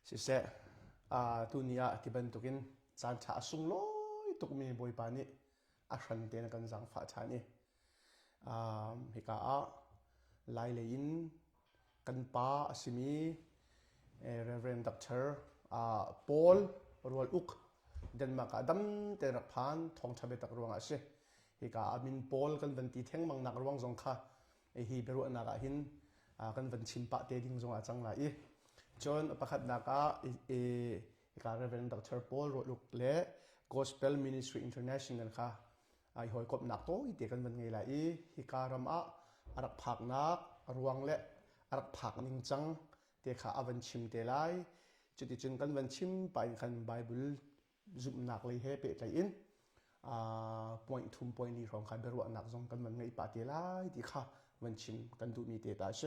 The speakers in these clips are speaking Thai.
สิเสตัวนี้ที่เป็นตุกินจานชาสุงลอยตุกมีบอยปานี่อาชันเตนกันจังฟ้าชานี่ฮิกาไลเลยินกันป้าสิมีReverend Doctor Paul รัวลุกเดินมากระดัมเตรักพันทองชาเบตักรวงอาเซฮิกาอามิน Paul กันวันที่เท่งมังนักรวงจงค่ะฮีเบรุนักหินกันวันชิมปะเตดิ้งจงอาจังไหลจนประคัดนักฮิกา Reverend Doctor Paul รัวลุกเล่ Gospel Ministry International ค่ะหอยกบนักโตอีเตกันวันไงไหลฮิการามรักผักนักรวงเล่รักผักนิ่งจังเตะขาอวันชิมเตลัยจุดที่จนกันวันชิมไปกันไบเบิลจุดนักเลยเฮเปใจอินpoint ทุ่ม point นี้ของใครเบรวนักจงกันวันไงปาเตลัยที่ขาวันชิมกันดูมีเตตาเช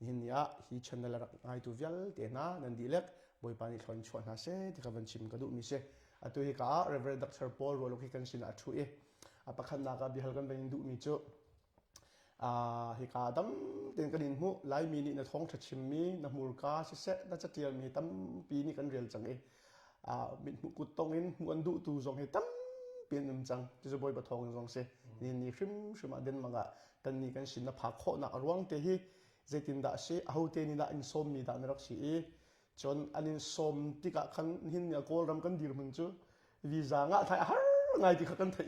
นี่เนี่ยฮีชันนัลรักไงตัวเวลเตน่านันดีเล็กบอยปานิชอนชวนหาเชที่ขาวันชิมกันดูมีเชตัวฮิกา Reverend Dr. Paul รัวลูกฮิกันสินอัตุเอประคันนักบิฮัลกันเป็นดูมีจุฮิกาดัมเต็นกันอินหูไลมีนี่นะท้องทัชิมมีนะมูลกาเสเสน่าจะเทียมมีตั้มปีนี้กันเรียลจังมีมุกุตงอินมวนดูตูจงให้ตั้มปีนึงจังจะบอยบะทองจงเสนี่ฟิมชิมาเดินมังกันนี่กันสินนะพักโคนักรวงเตฮีเจตินดาเสเอาเตนี่นะอินสมมีดานรักสีจนอันอินสมที่กะขันหินเนี่ยโกลรำกันดีมันจูวีซ่างะไทยฮาร์ไงที่ขันไทย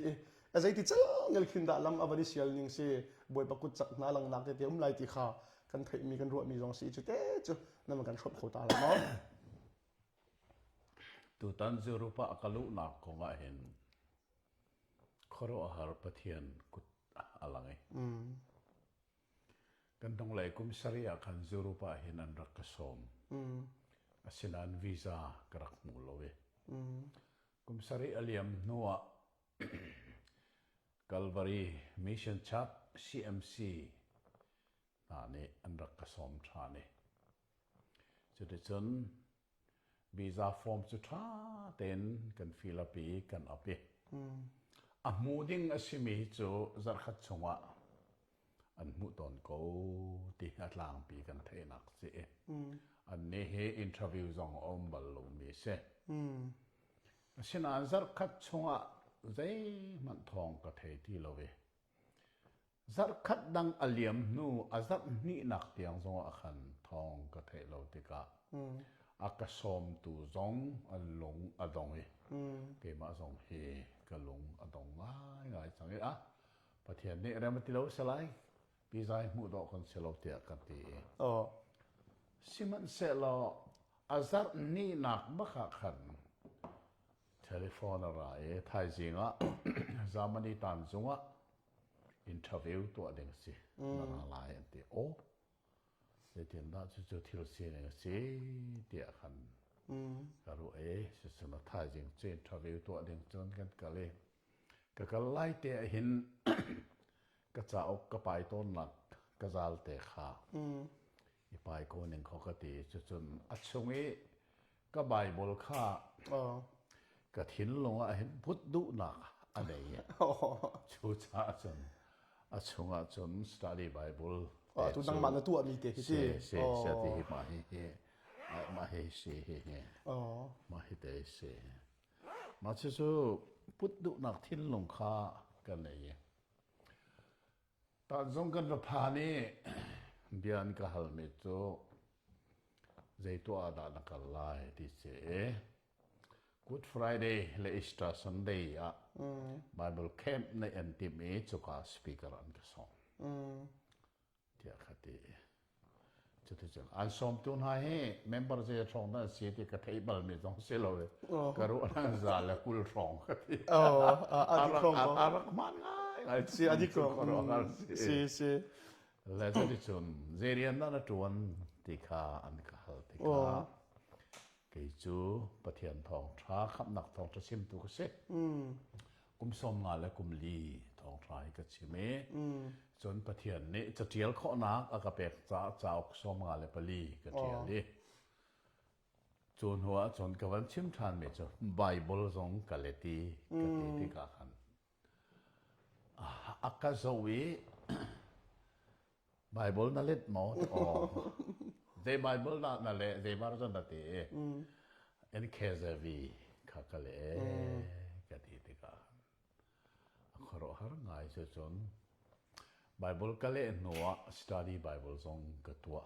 อาศัยที่เจ้าเงินขึ้นดาลำอวันนี้เชียร์ยิงเสียบอยปกุจักน่าลังนักเดียวไล่ที่ขากันไทยมีกันรัวมีจงสีจุดเตจุนั่นมันกันชดโคตาละมั้งตุตันจูรุปะกัลุนักของเห็นขรอาหารปะเทียนกุดอะไรไงกันต้องเลยกุมสรีอาคันจูรุปะเห็นอันรักกสมอาศินันวีซ่ากรักมูลเวกุมสรีอาเลียมนัวCalvary Mission Chat CMC นี่อันรักกสมทานี่จุดที่จนวีซ่าฟอร์มสุดท้ายเต็นกันฟิลิปปีกันอับเอมูดิ้งอาศิมีจูจัดขัดชงวะอันมุตอนกูที่อัตลางปีกันเทนักเสียอันนี้ให้อินทวิวจงอมบอลลูมีเสียฉันอันจัดขัดชงวะใจมันทองกระเทที่เราเวจัดขัดดังอเลียมนูอาจัดนี่นักเตียงจงอาคันทองกระเทเราติกะอากาศมตูจงอันหลงอดงเกมาจงเฮกะหลงอดงง่ายง่ายจังประเทศนี้เราไม่ติดเราสลายปีใจมุดออกคนเสลาเตียกันตีสิมันเสลาอาจัดนี่นักบักขันเทเลโฟนอะไรไทยจริงจามันนี่ตันจงอินเทอร์วิวตัวเด็กสินั่นอะไรอันที่โอ้เดี๋ยวนั้นจะที่เราเสียเนี่ยสิเดี๋ยวคันก็รู้สิ่งนั้นไทยจริงจะอินเทอร์วิวตัวเด็กจนกันก็เลยก็ไล่เตะเห็นก็จะเอากระไปต้นหลักก็จะเตะขาอีไปคนหนึ่งเขาก็ตีจนอัดชงนี้ก็ใบบอลค่ากระถินลงเห็นพุทธดุหนักอะไรชูชาจนอาชงจน study Bible ตุนังมันตัวมีเตะที่เสียที่มาให้เสียมาให้เตะเสียมาชูพุทธดุหนักทิ้นลงค่ากันเลยตอนจงกันพานี่เบียนก็ฮัลเมโจใจตัวอาดานักลายที่เสียGood Friday และ Easter Sunday Bible Camp ในอันที่มีจุกาสปีกเกอร์อันก็ส่งเที่ยขัดจุดที่จังอันส่งตุนให้ member จะส่งนั่นเสียที่กระเทยบอลมีต้องเสียเลยก็รู้นั่นจะแล้วกุลส่งขัดอารักมันง่ายเสียดีกว่าเสียและจุดที่จังเจริญนั่นจวนที่ข้าอันก็ฮัลที่ข้ากิจูปะเทียนทองช้าขับหนักทองจะชิมตุกเสกุมสมงานและกุมลีทองทรายก็ชิมจนปะเทียนนี้จะเจียลข้อนักอากาเปกจะออกสมงานและปลีก็เจียลดิจนหัวจนกับวันชิมทานไม่จบไบเบิลสงกัลตีกัลตีกาขันอากาศสวีไบเบิลนั่นเล็ดหมด they Bible na le they mar zon na te en KJV kha ka le ka ti ti ka khoro har ngai se chon Bible ka le noa study Bible zong ka tua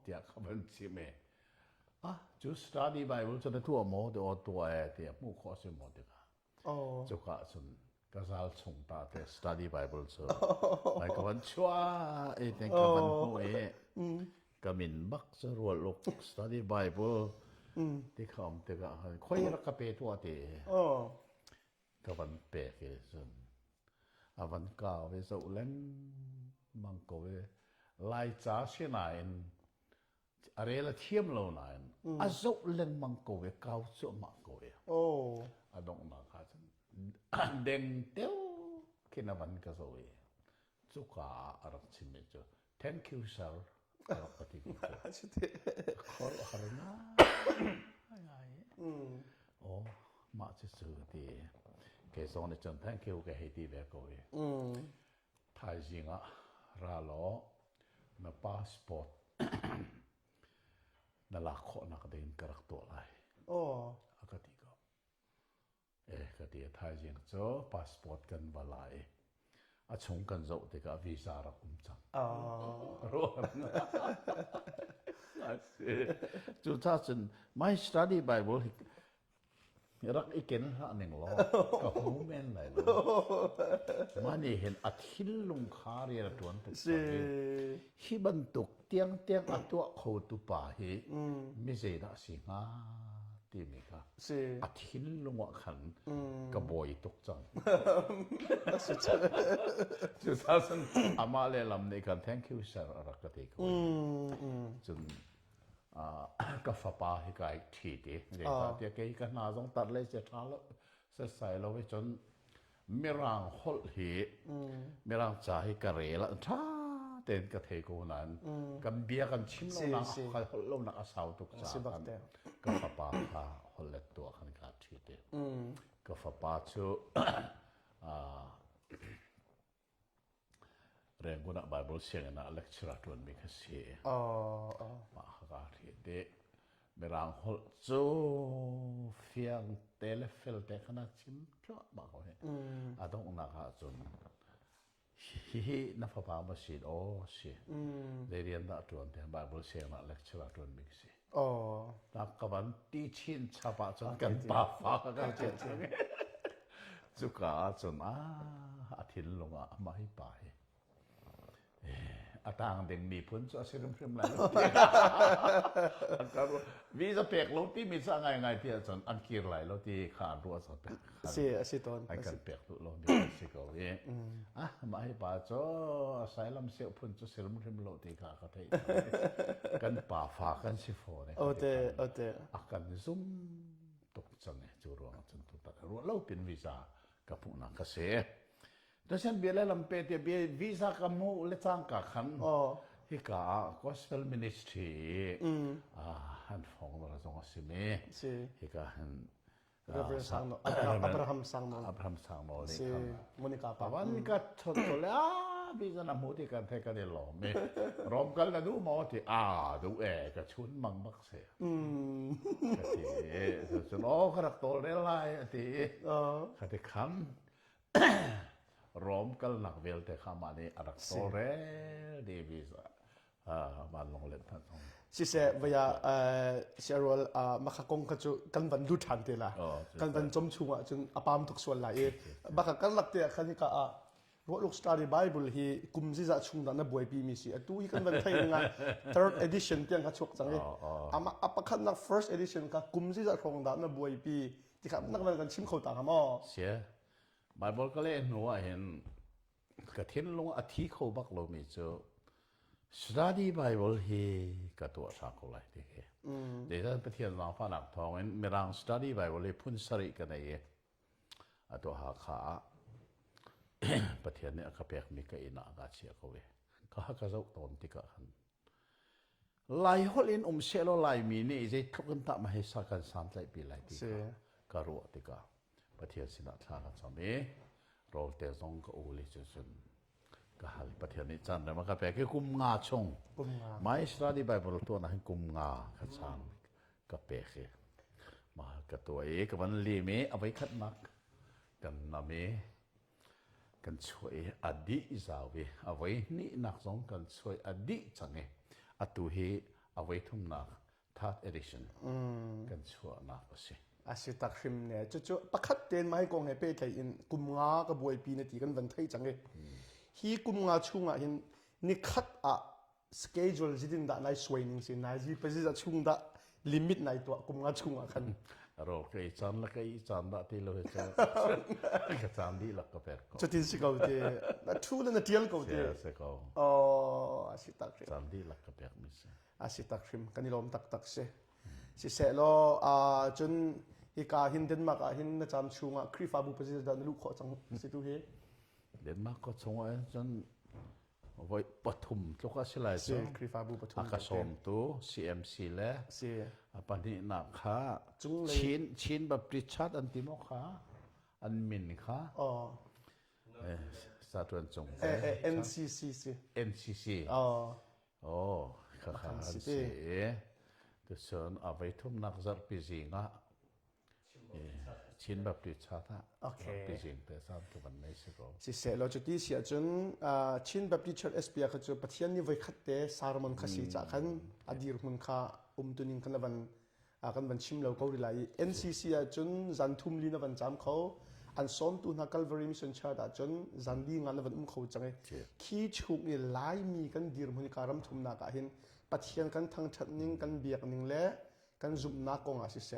tia khaban chi me chu study Bible cho na tua mo de o tua e te mu kho se mo de ka chu ka chun ka zal chung ta te study Bible so ai ka ban chua e te ka ban ho e ka min bak sa ro lok study Bible ti kham te ga khoi ra ka pe tua te ka ban pe ke chun avan ka ve so len mang ko ve lai cha she na in are la thiam lo na in a zo len mang ko ve kau chu ma ko ve adong na kha chen deng teo kinavan ka zo ve chu ka arak chim me chu thank you sir arak pati ko khor har na ai ma chu su ti ke zon ni chen thank you ke he ti ve ko ve thai jinga ra lo na passport na la kho na ka den karak to lai akati ko ka ti thai jing cho passport kan balai a chung kan zo te ka visa ra kum chang ro chu cha chen my study Bible rak iken ha ning lo ka hu men lai lo mani hen athil lung kha ri ra tuan tu hi ban tuk tiang tiang atwa kho tu pa hi mi je da si nga ti mi ka athil lung wa khan ka boy tuk chang chu sa san ama le lam ne kan thank you sir rak ka te ko chun ka fa pa hi kai thi te le ta te ke ka na jong tar le che tha lo sa sai lo we chon mirang hol hi mirang cha hi ka re la tha ten ka the ko nan kan bia kan chim lo na ka hol lo na asau tu cha ka fa pa ka hol le to khan ka thi te ka fa pa chu ren guna Bible siang na lecture tuan mi ka si ma ka thi te merang hol chu fiang telefel te khana chim tla ba ko he adong na ka chun hi na fa pa ma si si le rian da tuan te Bible siang na lecture tuan mi si ta ka ban ti chin cha pa chun kan pa fa ka che chu ka chun a thil lunga ma hi pa he atang deng mi phun cho sirim phim lai ka visa pek lo ti mi sa ngai ngai ti chon an kir lai lo ti khan ro sa pe si ton ai kan pek tu lo mi si ko ye mai pa cho asylum se phun cho sirim phim lo ti kha ka thei kan pa fa kan si fo ne ote akan zoom tok chang e chu ro chun tu ta ro lo pin visa ka pu na ka se Dasan biar lam pe te biar visa kamu le chang ka khan hi ka gospel ministry han phong ra zong asime hi ka han Abraham Sangno le si Monica pa wan ka thot le visa na mu ti kan the ka de lo me rom kal na du mo ti du ka chun mang bak se ka ti so no kharak tol re lai ti ka te kham rom kal nak vel te khamani arak tore de visa man long le phan song si se vaya sherol makhakong ka chu kan van du than te la kan van chom chunga chun apam thok swal la e baka kan lak te khani ka ro lok study Bible hi kumji za chung da na boy pi mi si tu hi kan van thai nga third edition tiang ka chok chang e ama apakhan na first edition ka kumji za thong da na boy pi ti kham nak van kan chim khau ta ha mo sia Bible ka le no a hen ka thin long a thi kho bak lo mi chu study Bible hi ka to sa ko lai te he de da pathian na fa nak thong en mirang study Bible le phun sari ka nei a to ha kha pathian ne ka pek mi ka ina ga chia ko we ka zo ton ti ka han lai hol in se lo lai mi ni je thokun ta ma he sa kan sam lai pi lai ti ka ro ti ka pathian sina thla ka chame rol te zong ka uli chu chun ก็หันประเทศนี้จันแต่มันก็แปลคือกุมงาชง กุมงา ไม่สระดีไบเบิลตัวนั้นกุมงาขัดสานก็แปลคือมากับตัวเอกวันลีเมเอาไว้คัดนักกันนาเมกันช่วยอดีตสาวเอาไว้นี่นักสองกันช่วยอดีตจังเงอตุเฮเอาไว้ทุ่มนักทัดเอดิชันกันช่วยนักก็สิอาศิตักชิมเนี่ยจู่ๆประคัดเต็นมาให้กองให้เป้ไทยอินกุมงากระบวยปีนาทีกันวันไทยจังเงฮีกุมงาชุงอ่ะเห็นนี่คัดอ่ะสเกจ u จิดินดานายสวยนิ่งสินายจีไปจีจะชุงดะลิมิตนายตัวกุมงาชุงอ่ะคันรอใครจันละใครจันละที่เราจะก็จันดีละก็เปิดก็จะทิ้งสิเขาเดะนั่นทูนั่นเดียลเขาเดะเสียเขาอ๋ออาศิตักชิมจันดีละก็เปิดมิสอาศิตักชิมกันนี่ลมตักตักเสสิเสโลจนอีกาหินเดนมาร์กหินนะจำชุงอ่ะครีฟาบูไปจีจะลูกขอจังสิทุเฮเดนมาร์กก็ชงไอ้จนไว้ปฐมทุกข์สิเลยจ้ะครีฟาบูปฐุมอากาศสมตัว CMC เล่ปันนี้นักค่ะชินแบบปริชัดอันติโมค่ะอันมินค่ะสาธารณจงNCC NCC โอ้ค่ะค่ะอันเสียตัวส่วนเอาไว้ทุ่มนักจัดปีจิงอ่ะชินแบบปริชัดอ่ะปีจิงแต่สามตัวมันไม่ใช่ก็สิเสเราจุดที่เสียจนชินแบบปริชัด SPR ก็จะปะเทียนนี่ไว้คัดเตะสารมันขสิจากขันอดีตมันค่ะตุนิงกันละวันชิมเราเขาดีไล NCC จนจันทุ่มลีนวันจำเขาอันซ้อมตัวนัก Calvary Mission Church จนจันดีงานละวันเขาจังไงขี้ชุกนี่ไล่มีกันดีรมันการรำทุ่มนักเห็นปะเทียนกันทั้งชัดนิ่งกันเบียกนิ่งเละกันจุ่มนักกงอาศิเส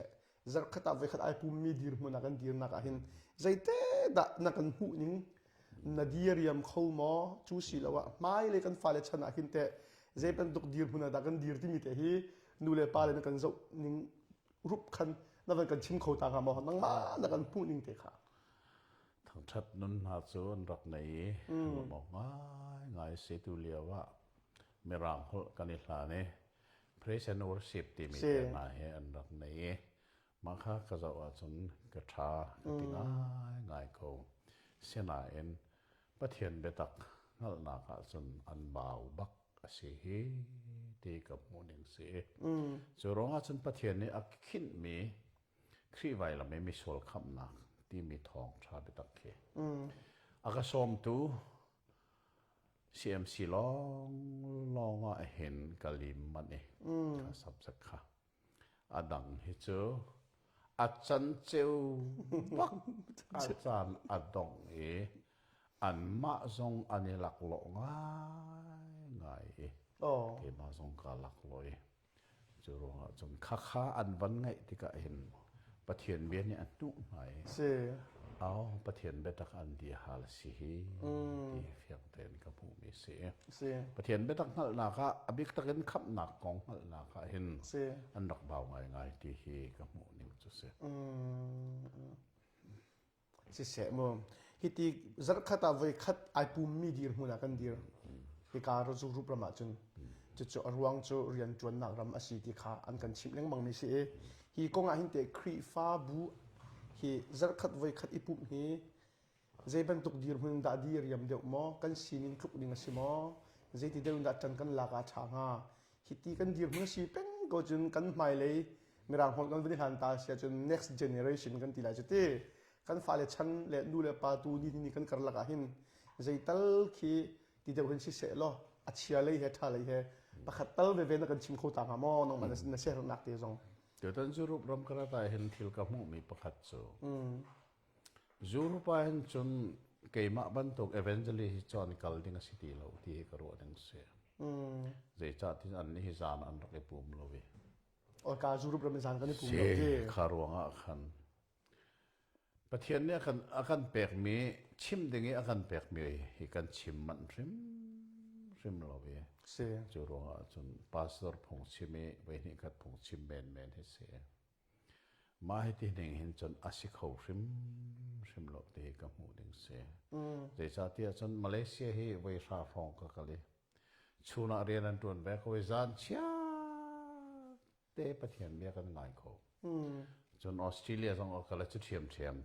จะขัดเอาไว้ขัดไอ้ปุ่มมีดีรมันกันดีนักเห็นใจเต้ดนักกันหูนิ่งนาดีเรียมเข้ามาจูสิแล้วว่าไม่เลยกันฟ้าเลชนะเห็นแต่ใจเป็นตุกดีรมันกันดีรที่มีแต่ฮีนูเลปาเลยนักกันจะนิ่งรูปคันนั่นกันชิมเขาต่างกันมานั่งมานักกันพูดนิ่งเตะค่ะทั้งชัดนั้นหาส่วนรักไหนบอกง่ายเสียตัวเลียวว่าไม่ร่างกันอีกแล้วเนี่ย Praise and Worship ที่มีแต่ไหนอันรักไหนมาค่ะก็จะว่าจนกระชากระติง่ายเขาเสียหน่ายเอ็นประเทียนเบตักนั่นนักจนอันบ่าวบักเสียตีกับมูนิงเสียจะร้องจนประเทียนนี้อักขินมีครีไว้ละไม่มีโซลคำนักที่มีทองชาเบตักเคอากาศสมตู CMC ลองเห็นกะลิมมันเองสับสักค่ะอดังฮิเจออาจารย์เจ้าบักอาจารย์อดงอันมาทรงอันนี้หลักหลงง่ายเกมาทรงกาหลักลอยจะรู้ว่าจนข้าอันวันไงที่ก็เห็นประเทียนเบียนเนี่ยอันนุ่มไหนเอาประเทียนเบตักอันดีฮาลสิฮีที่เฟียงเต็นกับผู้มีเสียประเทียนเบตักนั่นนะคะอบิกตะเกินขับหนักของนั่นนะคะเห็นอันดอกเบาง่ายที่ฮีกับผู้นิ่งจะเสียสิเสียมั้งฮิติจักขัดเอาไว้ขัดไอปุ่มมีดีร์มุนักันดีร์ที่การรู้รูปประมาณจนจะรวงจะเรียนจวนนักรำอาศัยที่ขาอันกันชิมเลี้ยงบางมีเสียฮีก็งาหินเตะครีฟ้าบูฮีจักขัดไว้ขัดอีปุ่มฮีใจเป็นตุกดีร์มุนดาดีร์ยำเดียวมอกันซีนินทุกดิ่งสิมอใจที่เดินดัดจันกันลากาชางาฮิติกันดีร์มุนสีเป็นก็จนกันไม่เลยมีรางคนกันวิธีหันตาเสียจน next generation กันตีลายจุดที่กันฟ้าเลชันเลดูเลปาตูนี่กันกันลากาหินใจตัลคีที่เดินสิเสลออัจฉริยะท่าเลยปะขัดตัลเวนักันชิมโคตางามอน้องมันน่าเสียหนักที่จงเดี๋ยวตอนจูรุปรำกระต่ายเห็นทิลกับมุมีประคัดจูรุปเห็นจนเกี่ยมาบันทุก evangelist จอนกัลดิ้งสิทีเราที่กระโดดนั่งเสียใจจัดที่อันนี้จานอันรักไอ้ปุ่มเราเว้ยโอกาสจูรุปรำจานกันนี่ปุ่มเราเว้ยคารวงอ่ะคันประเทศนี้อาการแปลกมีชิมดึงอาการแปลกมีอีกันชิมมันริมเราเว้ยจูรุงอ่ะจนพาสตอร์พงชิมไว้นี่กัดพงชิมแมนให้เสียมาให้ที่หนึ่งเห็นจนอาศิเขาริมเราที่กับหมูดึงเสียแต่ชาติจนมาเลเซียให้ไว้ซาฟองก็เลยชูนักเรียนนั่นตัวแบบเขาไว้จานเชียเตะประเทศเมียกันง่ายเขาจนออสเตรเลียต้องเอากระจุดเทียม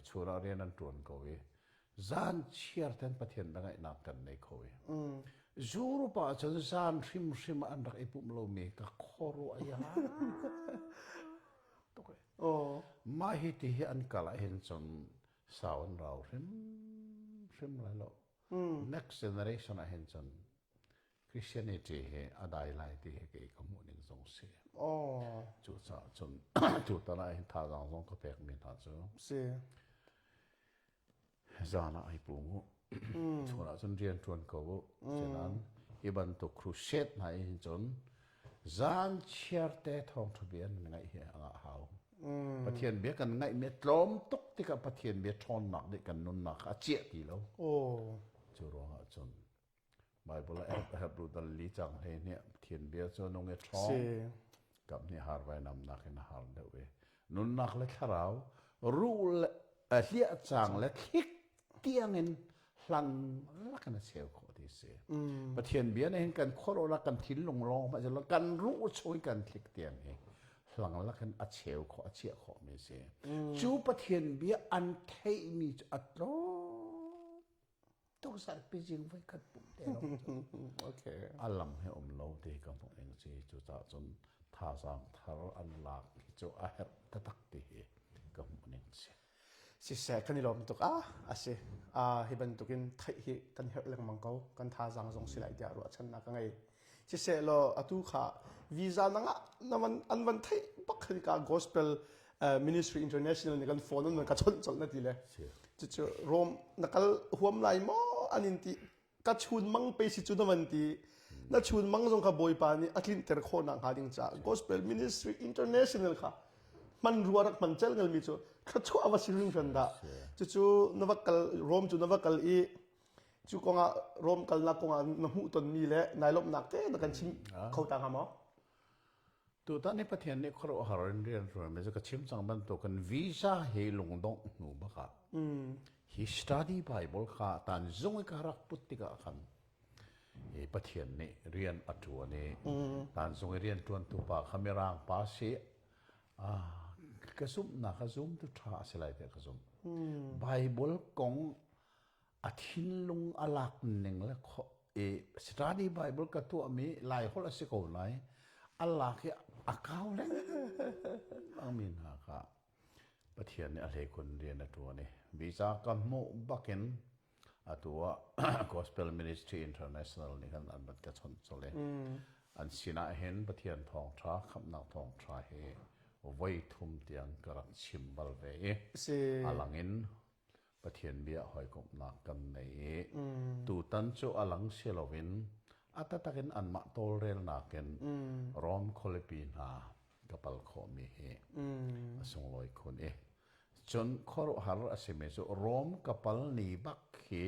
ชูนักเรียนนั่นตัวก็ไว้ zan chiar ten pathian dangai nak kan nei khoi zuru pa chon zan rim an rak ipum lo me ka khoro aya to ke ma hi ti hi an kala hin chon sawn rau rim lai lo next generation a hin chon Christianity he adai lai ti he ke kamu ning zong se chu cha chon chu ta lai tha jang zong ko pek mi tha chu se zana ai pu mu chona chon rian tuan ko bu chenan iban to crusade nai hin chon zan chiar te thong thu bian ngai he anga hau pathian bia kan ngai me tlom tok ti ka pathian bia thon nak de kan nun nak a che ti lo chu ro ha chon Bible help ru dal li chang he ne thian bia cho nong e thong kam ni har vai nam nak in har de we nun nak le tharau rule a hlia chang le thik tiang in hlan la kan cheu kho ti se pathian bia ne hin kan khoro la kan thil long long ma jala kan ru choi kan thik tiang he hlang la kan a cheu kho a chia kho mi se chu pathian bia an thei mi at lo to sar pi jing vai khat pum te lo okay alam he lo te kam mo eng chi chu cha chon tha sang thar an lak chu a her ta tak ti he kam mo eng chi si se kan ilom tuk ase hiban tukin thai hi kan her leng mangko kan tha jang jong silai dia ru chan na ka ngai si se lo atu kha visa nanga naman anwan thai pakhri ka gospel ministry international ni kan phone on ka chon chol na ti le chu rom nakal huam lai mo anin ti ka chun mang pe si chu naman ti na chun mang jong ka boy pa ni atlin ter kho na ha ding cha gospel ministry international kha man ruarak man chel ngal mi chu kha chu awa siring fanda chu nawakal rom chu nawakal i chu konga rom kal na konga na hu ton mi le nailop nak te na kan chim khota ha mo tu ta ni pathian ni khoro haron rian ro me ka chim chang ban to kan visa he lung dong nu ba ka hi study bible kha tan zong ka rak putti ka khan e pathian ni rian atua ni tan zong rian tuan tu pa khamerang pa se ka sum na ka zoom tu tha selai te ka zoom bible kong athin lung alak ning la kho e study bible ka tu ami lai hol ase ko lai Allah ke akau le amin ha ka pathian ni a le kun rian atua ni visa kam mo baken atua gospel ministry international ni kan an bat ka chon chole an sina hen pathian thong tha kham na thong tha he voi thum tiang karak chimbal ve se alangin pathian bia hoi kop na kan nei tu tan chu alang selovin atatakin an ma tol rel na ken rom kholepi na kapal kho mi he asung loi khun e chon khoro har asime so rom kapal ni bak he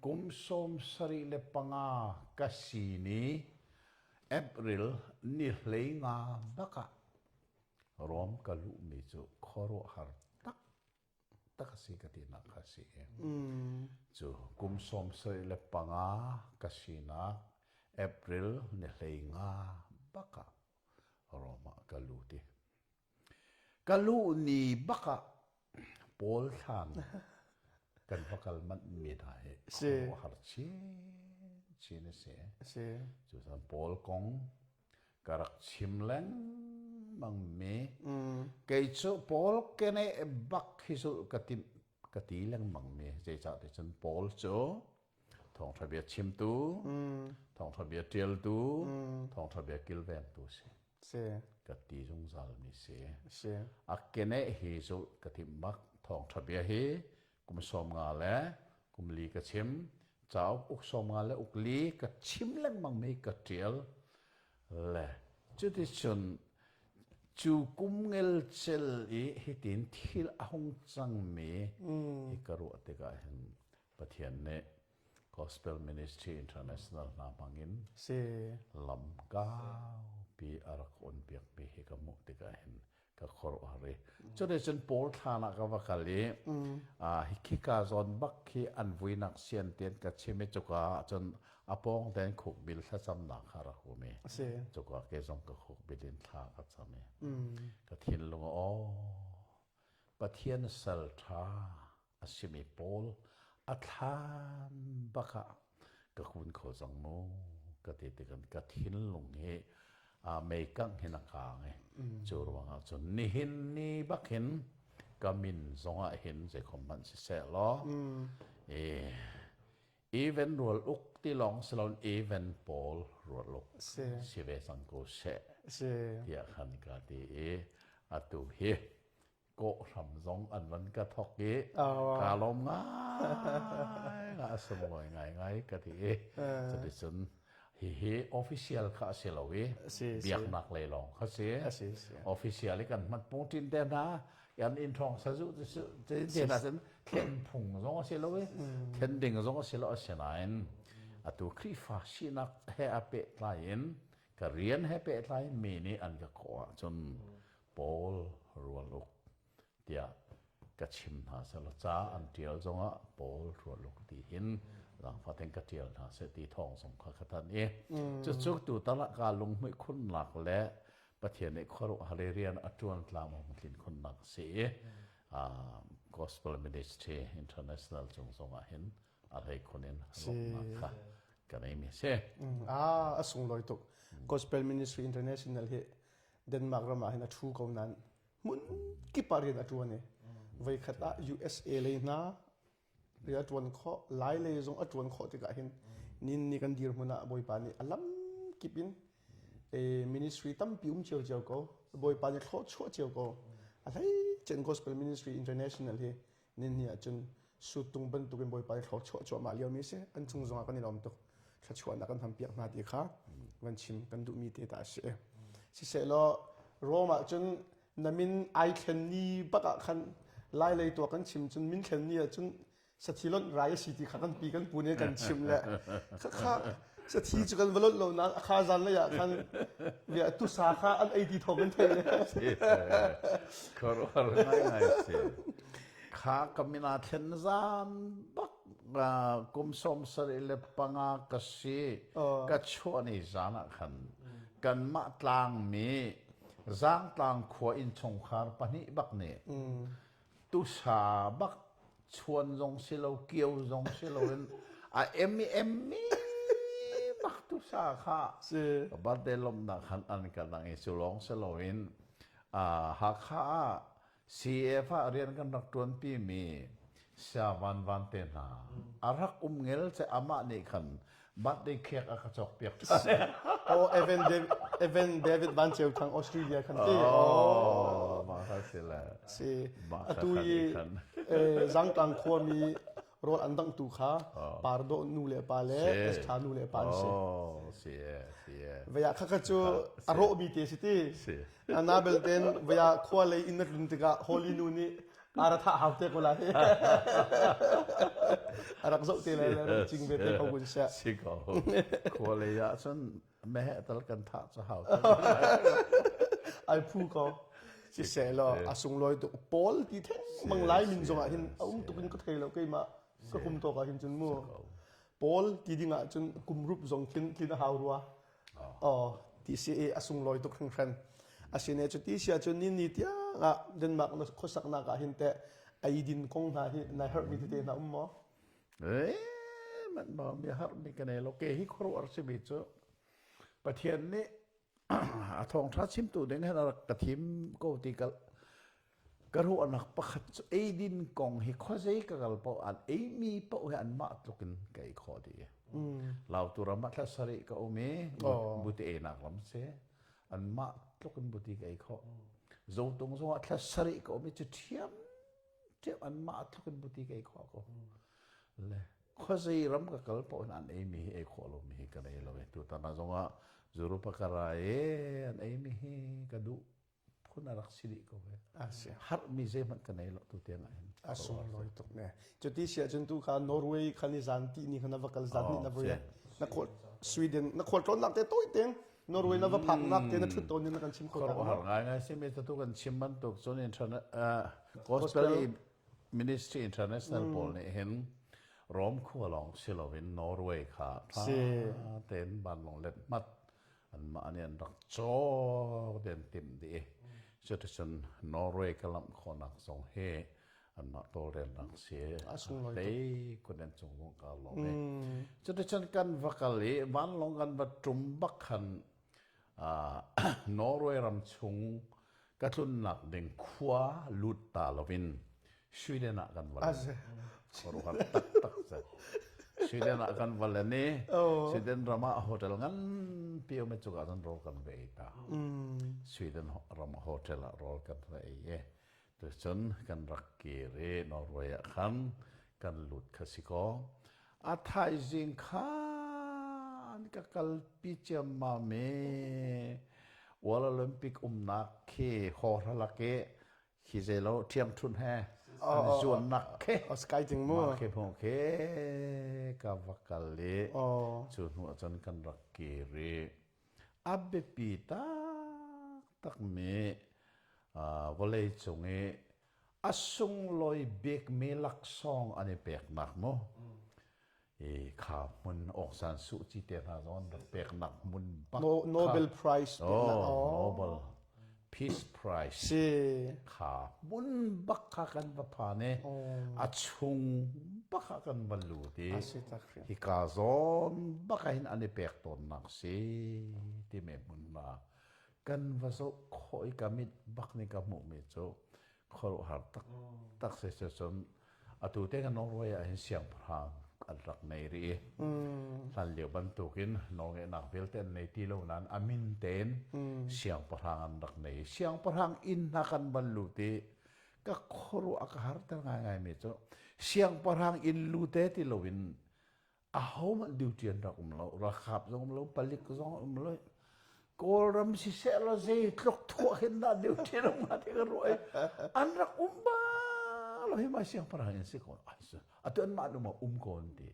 kum som sari le panga kasini april ni hleinga baka rom kalu mi chu khoro har tak si kati na kasi e chu kum som sari le panga kasina April ni hleinga baka Roma kaluti kalu ni baka Paul than kan bakal man mi tha he se har chi ne se chu san Paul kong karak chimleng mang me kai chu Paul kene bak hisu kati lang mang me je cha de chan Paul chu thong tha bia chim tu thong tha bia tiel tu thong tha bia kilvem tu se ka ti jung zal mi se akene he zo ka tim mak thong tha bia he kum som nga le kum li ka chim chau uk som nga le uk li ka chim lang mang me ka tiel le chu ti chun chu kum ngel chel e he tin thil ahong chang me e ka ro te ka hen pathian ne Gospel Ministry International na mangin se lam gao pi arak on piak pi he ka mu te ka hen ka khor hare cho de chen Paul thana ka wakali hi ki ka zon bak khi an vuinak sian ten ka cheme choka chon apong ten khuk bil tha cham na khara hu me se choka ke jong ka khuk bilin tha ka chame ka thin lo o pathian sal tha asimi Paul อัฐานบักะกะคุณโคจังโมกะติกันกะทินลงเฮไม่กังเห็นกางจูรวงจนนี่เห็นนี่บักเห็นก็มินสงเห็นใจคอมมันเสร็จล้ออีเวนต์รัวลุกที่ลองสลอนอีเวนต์พอลรัวลุกเชเวสังโกเชที่อาคันกาตีอัตุเฮโกทำสองอันวันกระทอกเกาลมง่ายง่ายสมวยง่ายง่ายกะทีจะได้สนเฮออฟฟิเชียลข้าเสียลวิเบียกนักเลยลองเขาเสียออฟฟิเชียลกันมันปุ่งจินเดนะยันอินทองสัจุจะเจน่าสันเทนพุงสองเสียลวิเทนดิ่งสองเสียลเสียนายอัตุครีฟ้าชินักเฮอเปตไลน์ก็เรียนเฮเปตไลน์มีนี่อันก็ขอจนปอลรัวลุกเดียกระชิมหาสลจ้าอันเดียวจงอ่ะปอลรัวลุกตีหินหลังฟ้าเต็งกระเทียมหาเสตีทองสงขลาทันจุดจุดตัวตละการลงมือคนหลักและประเทศในครุฮาเรียนอัจวนกลางของทินคนหลักเสียGospel Ministry International จงส่งเห็นอะไรคนนี้ลงมาค่ะกันไม่มีเสียส่งลอยตุก Gospel Ministry International เฮเดนมาร์กเรามาเห็นทูเขานั้นมุนกี่ปารีนอัจวนเนี่ยไว้ขัด USA เลยนะเรียกวันข้อหลายเลยจงอัจวนข้อที่ก็เห็นนี่กันดีร์มุนะบอยปานี่อลัมกิบินministry ตั้มพิมเจียวเจียวก็บอยปานี่ข้อชั่วเจียวก็อะไรเจน Gospel Ministry International เฮนี่จนสุดตรงบรรทุกเป็นบอยปานี่ข้อชั่วมาเลี้ยวมีเสียอันจงกันนี่ล้อมตุกชัชวนนักกันทำเปียกมาดีค่ะวันชิมกันดูมีเตตาเสียสิเสร็จแล้วรอมาจนนามินไอเคนนี่ปักขันไล่เลยตัวกันชิมจนมินเคนนี่จนสถิลรายสิทธิขันปีกันปูเนี่ยกันชิมแหละข้าสถิจุกันวลดเรานะข้าจันเลยอ่ะขันเวียตุสาขาอันไอดีทองกันเทเลยขอรู้ง่ายๆสิข้ากำมินาเทนซานบักกุมสมสริเลปังกษีกัจฉวนิจานะขันกันมาตลางมีจางตลางขวอินชงคาร์ปนิบักเนี่ยตุสาบักชวนจงสิโลเกี่ยวจงสิโลนเอ็มมีบักตุสาค่ะบัดเดลมนักขันอันกันนังอิสุลงสิโลนหักข้าCF เรียนกันรักตวนปีมีสาวันเตนาอารักเงลจะอามานี่ขันบัดได้เคียกอากาศเปียกโอ้เอเวนเดวิดวันเชลทางออสเตรเลียขันที่มาสิละสิตุยจังตังคัวมีโรลอันดังตุขาปาร์โดนูเลปาเลสชานูเลปาเสียเวียข้าก็จูอารมณ์บีเตสิตีอันนั้นเบลเทนเวียคัวเลยอินเนอร์ลุนติกาฮอลลีนูนี่อารัฐะฮาวเตกุลาเฮอารักษาเตเลยจริงเบเตเขาบุญเสียสิเขาคัวเลยอะฉันไม่ให้ตลกันท่าจะฮาวไอผู้เขาสิเสลออาสุงลอยตัวปอลที่แท้มังไลมินจงอ่ะเห็นเอาตุกินก็เทแล้วก็มาก็คุมตัวก็เห็นจนมัวปอลที่ดิ่งอ่ะจนคุมรูปจงคินหาวรัวที่เสียอาสุงลอยตัวครั้งอาเซียนจุดที่เสียจนนี่ที่อ่ะเดนมาร์กโคสักนักเห็นแต่ไอดินคงหาที่นายฮาร์มีที่เตะน่ะมั้งมันบอกมีฮาร์มีกันเองโอเคฮิครูอาร์ซิบิโซประเทศนี้ทองทัดชิมตัวเด้งให้เรากระทิมก็ตีกันกระหัวนักประคัตไอดินกองให้ข้อใจกันเปล่าอันไอมีเปล่าอันมาตุกินไก่ข้อดีเราตัวเรามาทัศริก็โอเมบุตรเอนักลำเสอันมาตุกินบุตรไก่ข้อโจตรงโจทัศริก็โอเมจะเทียมอันมาตุกินบุตรไก่ข้อก็เลยข้อใจรำกับกันเปล่าอันไอมีไอข้อเรามีกันไอเราตัวตานาจงว่าจรูปการะอันไอมีกระดูพูนรักสิริก็เว้ฮาร์มีเจมันกันไอเราตัวเตียงไงอาสุงลอยตุกเนี่ยจุดที่เสียจนตัวข้านอร์เวย์ขันนิจันตีนี่ขันนับกันจันนี่นับเว้ยนักโคตรสวีเดนนักโคตรร้อนนักเตะตัวเตียงนอร์เวย์นับพังนักเตะนักทุนตัวนี้นักกันชิมคนง่ายสิมีตัวกันชิมมันตัวส่วนอินเทอร์เน็ตGospel Ministry International บอลเนี่ยเห็นร้อมขั้วลองสิเราเป็นนอร์เวย์ค่ะเต้นบันลงเล็ดมัดอันมาเนี่ยรักโจเด่นติมดีจุดที่ฉันนอร์เวย์กำลังคนนักส่งเฮ อันมาโตเรียนหนังเสีย asung loi เต้คนนั้นจงลงกาลงเนี่ยจะได้ฉันกันวักเลยวันลงกันบัดจุมบักขันนอร์เวย์รำชงกระทุนหนักเด้งขวาลุดตาลวินสวีเดนกันวันขอรู้กันตักเสร็จสวีเดนกันวันนี้สวีเดนรามาโฮเทลงั้นเปียวไม่จุกกันรอกันไปตาสวีเดนรามาโฮเทลรอกันไปแต่ฉันกันรักเกเรนอร์เวย์กันลุดคสิโกอาไทยจิงข้าก็กัลปิจมาเมวอลเลมปิกนักเคฮอร์ลักเกฮิเซโลเทียมทุนแฮจวนนักเคสกายจิงมัวเคพงเคกับวักเลจวนหัวจนกันรักเกเรอับเบปีตาตักเมวอลเลจงเออสุงลอยเบกเมลักซองอันนี้เปกหนักโมข่าวมันออกสารสุจิเตนาซอนเปกหนักมันบัก Nobel Prize Nobel Peace Prize ข่าวมันบักกันบัพานี่อัดชุงบักกันบรรลุดีฮิกาซอนบักหินอันนี้เปกตนหนักสิที่เมมุนมากันว่าโซคอยกามิดบักนี่กามุมิโซขอรู้หาตักเสียจนตัวเต็งน้องรวยเห็นเสียงพรางอันรักในรีทันเหลียวบรรทุกินน้องนักเวลเต้นในที่เหล่านั้นอามินเต้นเสียงพรางอันรักในเสียงพรางอินนักันบรรลุตีก็ขอรู้อากาศตั้งไงมิโซเสียงพรางอินลุเตที่เราวินเขามันดิวเทียนรักเรารักขับเราผลิตเราเลยก็รำสิเสลาเจตลกทั่วเห็นได้เดี๋ยวที่เรามาที่กรวยอันรักบ้าเราให้มาเสียงพระหันสิก่อนอันตัวนั้นมาดูมาก่อนดี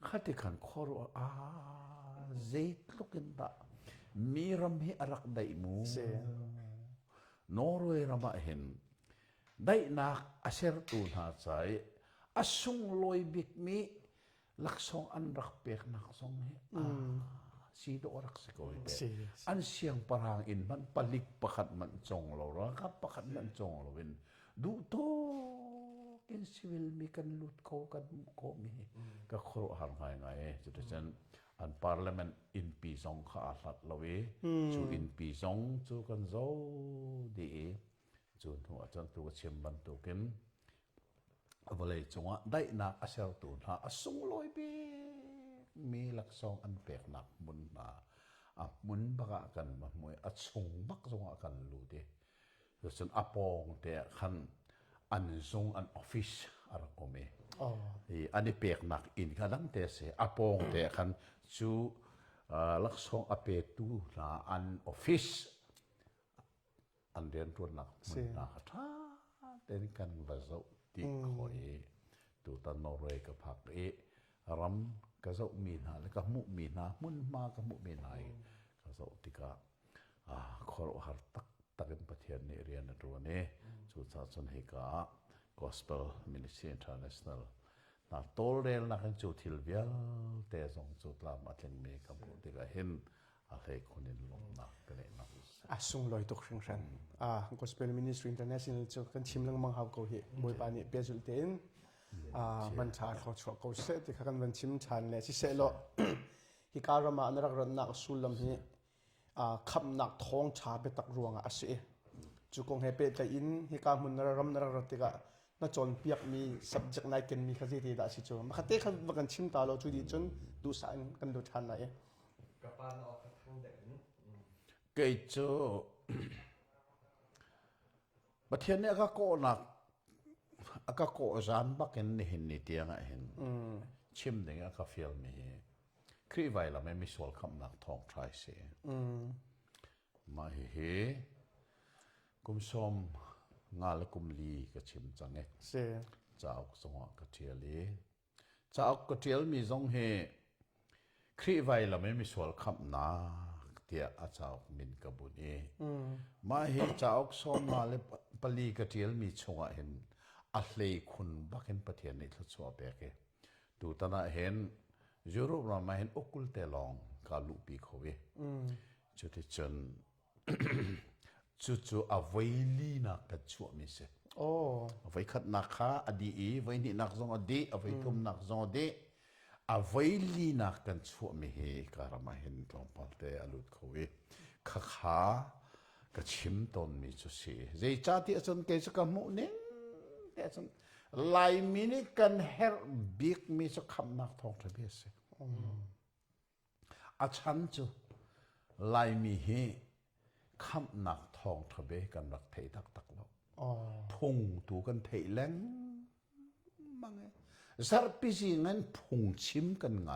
ข้าที่ขันขอรู้เจตลกเห็นได้มีรำให้รักได้มูนอร์เวย์รำมาเห็นได้นักอาเซอร์ตูนหาใจอาสุงลอยบิกมีลักษณะอันรักเปียกนักสงสีดอรักสกอยเดอันเสียงปรางอินมันปลิกประคัดมันจงเราระครับประคัดมันจงเราเป็นดูโตกินสิวิลมีกันลุดโคกันโคมีก็ครบหางไงจุดนั้นอันพาร์ลิเมนต์อินปีสองข้าสัตว์เราเวจูอินปีสองจูกันโซดีจูหัวจนตัวเชื่อมบันตุกินเอาเลยจงว่าได้นักอาเซลตูนหาส่งลอยไปมีหลักสองอันเปกหนักมุนมามุนบักกันมามวยส่งบักส่งกันรู้ดิส่วนอปองแต่ขันอันส่งอันออฟฟิศอะไรก็มีอันนี้เปกหนักอินกันตั้งแต่เสียอปองแต่ขันจูหลักสองอเปตูนะอันออฟฟิศอันเรียนตัวหนักมุนหนักท่าเดินกันว่าจะติดคอยตัวตันนอร์เวย์กับพักรำก็จะมีนาแล้วก็มุมีนามุนมาก็มุมีนาก็จะติกาขอรู้หาตักเป็นประเทศนี้เรียนในตัวนี้สุดท้ายจนเหกา Gospel Ministry International น่าโตเรียนนักจุดทิลเวียลแต่ส่งจุดลามาถึงเมฆบุตรก็เห็นอะไรคนนี้ลงนักก็เลยนักส่งลอยตกเชิงชันGospel Ministry International จะกันชิมลังมังหาวเขาเหบอยปานี่เปียจุลเตนมันชาเขาชอบเขาเสด็จที่กันวันชิมชันเลยที่เสร็จแล้วฮิการามาอันรักรันนักสุลลัมฮีขับนักท้องชาเปตักรวงอาศัยจุกงเฮเปตอินฮิการมุนนรำนรติกะน่าจนเปียกมี subject ไหนกันมีขจิตได้สิจูมาขัดเตะขันวันชิมตาเราจุดีจนดูสายกันดูชันไหนกับปานออกทางเด่นเกิดเจอประเทศนี้ก็โกนักก็โกจานบักเห็นเห็นนิดเดียวเห็นชิมเด็กก็ฟิลมีครีไว้ละไม่มีส่วนคำนักทองทรายเสียมาเฮกุมสมงาและกุมลีก็ชิมจังเงเจ้าสงฆ์ก็เทียลีเจ้าก็เทียลมีจงเฮครีไว้ละไม่มีส่วนคำนักเดียอาเจ้ามินกับบุญมาเฮเจ้าสมงาและปลีก็เทียลมีชงเห็นอัลเลคุณบักเห็นประเทศนี้ทุกส่วนเบกดูตนาเห็นยุโรปเรามาเห็นอกุลเตลองกาลูปีเขาเวจุดที่จนจุดๆอวัยลีนักกัจจวบมิเส โอ้ ไว้ขัดนักขาอดีไว้นี่นักซองอดีเอาไว้ทุ่มนักซองอดีเอาไว้ลีนักกันชั่วมีเหการมาเห็นตรงปัลเตอลุดเขาเวข้าขากระชิมตนมีจุดสีใจจ้าที่อาจารย์เกษกมุเน่งอาจารย์ลายมินิกันเฮร์บิกมีจุดคำนักทองทะเบียนสิอาจารย์จูลายมีเหคำนักทองทะเบียนกันรักเทตักตักแล้ว พุงตัวกันเทแรงมั้งไงสารพิจิงั้นพุงชิมกันไง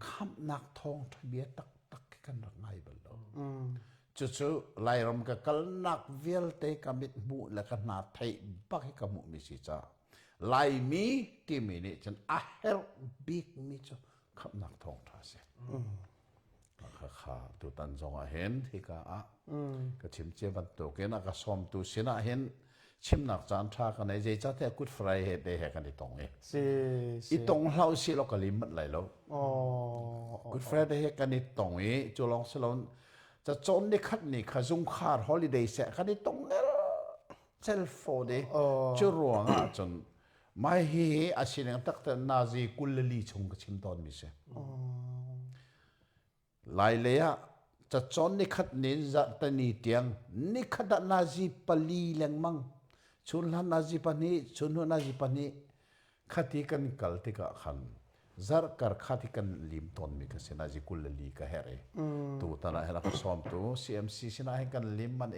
คำนักทองทะเบียตักตักกันรักไงบ้างล่ะจู่ๆไล่รำกับกันนักเวลเตกมิดบุแล้วกันนาไทยบักให้กมุมิสิจ้าไล่มีที่มีนี่จนอาเฮลบิกมีจ้าคำนักทองท่าเสียข้าตัวตันจงเห็นที่ก้าก็ชิมเจ็บันตัวเกนักสอมตัวสินะเห็นชิมนักจานชากันในใจจัดแต่กุดไฟเหตุได้เหตุกันที่ตรงนี้อีตรงเราสิเราก็ลิมมันไหลแล้วกุดไฟได้เหตุกันที่ตรงนี้จุลองสลอนจะจนได้คัดนี่ข้าจุงขาดฮอลิเดย์เสียกันที่ตรงนี้เซลโฟดีจุรวงอ่ะจนไม่เหี้ยอาชีพตักแต่นาซีกุลลีชงก็ชิมตอนมิเสหลายเลยอะจะจนนิคัดนินจะตันนี่เตียงนิคัดนาซีปลีแรงมั่งชุนหันนาซีปนีชุนหัวนาซีปนีขัดที่กันกัลที่กันขันซาร์การขัดที่กันลิมตอนมีกันเสนาซีกุลลีก็เฮเรตัวตาละเฮลักซ้อมตัว CMC เสนาให้กันลิมมัน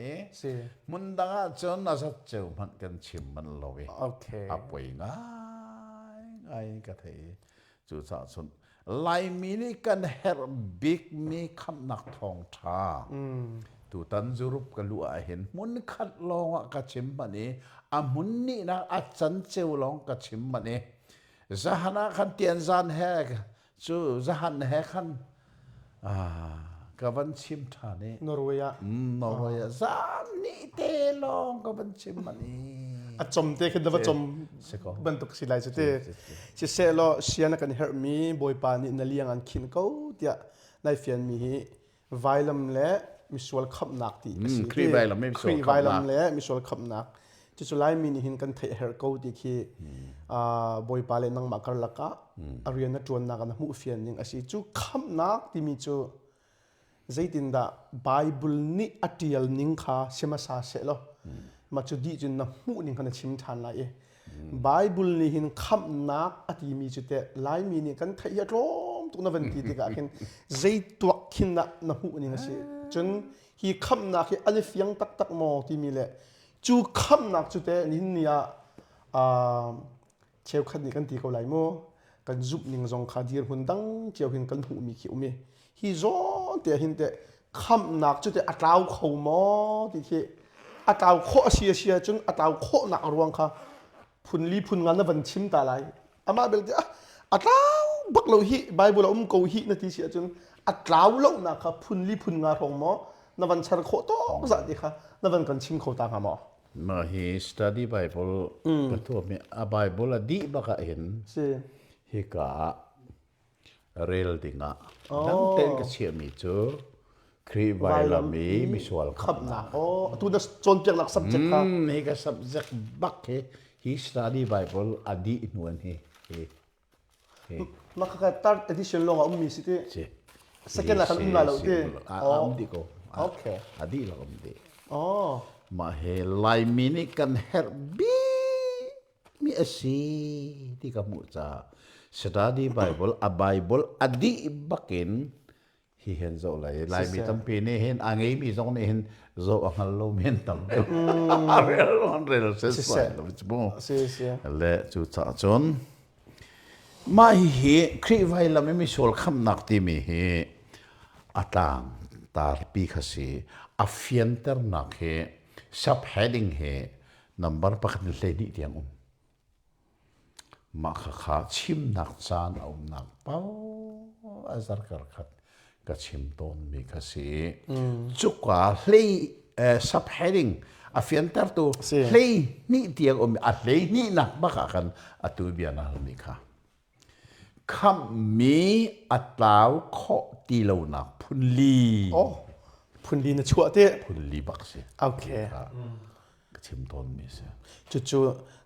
มุนดังจนน่าจะเจอมันกันชิมมันลอยอับไว้ง่ายก็เทจุดสะสมลายมินิกันเฮร์บิกมีคำนักทองชาตูตันจูรุปกันลัวเห็นมุนขัดลองกัชิมมันนี่อามุนนี่นะอาจันเจวลองกัชิมมันนี่จะหันขันเตียนจานแฮกจูจะหันแฮขันกับวันชิมทานี่นอร์เวย์จานนี่เตลองกับวันชิมมันนี่จมเตะขึ้นแต่ว่าจมบรรทุกสิไลจะเตะจะเสลเสียนักกันเฮร์มีบอยปานี่นั่นเลี้ยงอันขินเขาเดียในเฟียนมีไวลัมเล่มิสวลขับนักตีครีไวลัมไม่มิสวลขับนักเล่มิสวลขับนักจะสุดไลมีนี่หินกันเทเฮร์เขาตีคีบอยปาเล่นังมาการลักะอารียนจวนนักกันหูเฟียนยังอาศัยจูขับนักที่มีจูใจตินดาไบเบิลนี่อัติยัลนิงค่ะเสมาซาเสลมาจุดดีจุดน้ำมูนิงกันชิมทานไลไบเบิลนี่หินคำนักอธิมีจุดเตะไลมีนี่กันทายาร้อมตุนวันที่ติกาเห็นใจตัวขินนักน้ำมูนิงสิจนฮีคำนักฮีอันนี้ยังตักตักมอที่มีเลยจูคำนักจุดเตะนี่เนี่ยเชี่ยวขัดนี่กันตีเขาไหลโมกันจุบนิงจงขาดีร์หุ่นดังเชี่ยวหินกันหูมีขี้อุเมฮีโซเตะหินเตะคำนักจุดเตะอัตราเขาหมอที่ที่อัตราโคเชียจนอัตราโคหนักรวงค่ะพุนลีพุนงานนั้นวันชิมตาไลอามาเบลต์อัตราบักโลหิไบเบิลกูหินาทีเชียจนอัตราโลกนะคะพุนลีพุนงานของหมอนับวันชาร์โคโต้สัตย์ดีค่ะนับวันกันชิมเขาตางหมอมาฮี study Bible ก็ทั่วมีBible ดีบักเห็นฮิกาเรลติงะดังเต็นก็เชื่อมีจูครีไวลามีมิสวลขับนักตัวนั้นจนจากหลัก subject ค่ะนี่ก็ subject บักhe study Bible อดีตนวลเฮมาค่ะตัด edition ลงอ่ะมีสิที่ second ละคันอุ้มลาเราที่อุ้มดีก็โอเคอดีตละอุ้มดีมาเฮลายมินิกันเฮร์บีมีอาศัยที่กัมุจ้า study Bible Bible อดีตบักเห็นฮีเห็นโซ่เลยมีตั้งปีนี้เห็นอ่างมีตรงนี้เห็นโซ่อังโลเมนตั้งเรื่องเสียแล้วจะบอกและจุดจนไม่เห็นครีไว้แล้วไม่มีโซ่คำนักที่มีเห็นอัตางตาปีขสีอัฟยันเตอร์นักเห็นซับเฮดดิ้งเห็นนัมเบอร์ปักนี่เลยนี่เดียงมาขาชิมนักจานเอานักเป้าอาจารย์กัดก็ชิมต้นมีกษีจุกว่าเลยsubheading อาฟิอันเตอร์ตัวเลยนี่เดียงอะไรนี่นักบักกันอัตุบิอานาลนี่ค่ะคำมีอัตลาวขอตีเหล่านักพุนลีพุนลีนะชัวเต้พุนลีบักสิโอเค chim ton mi se chu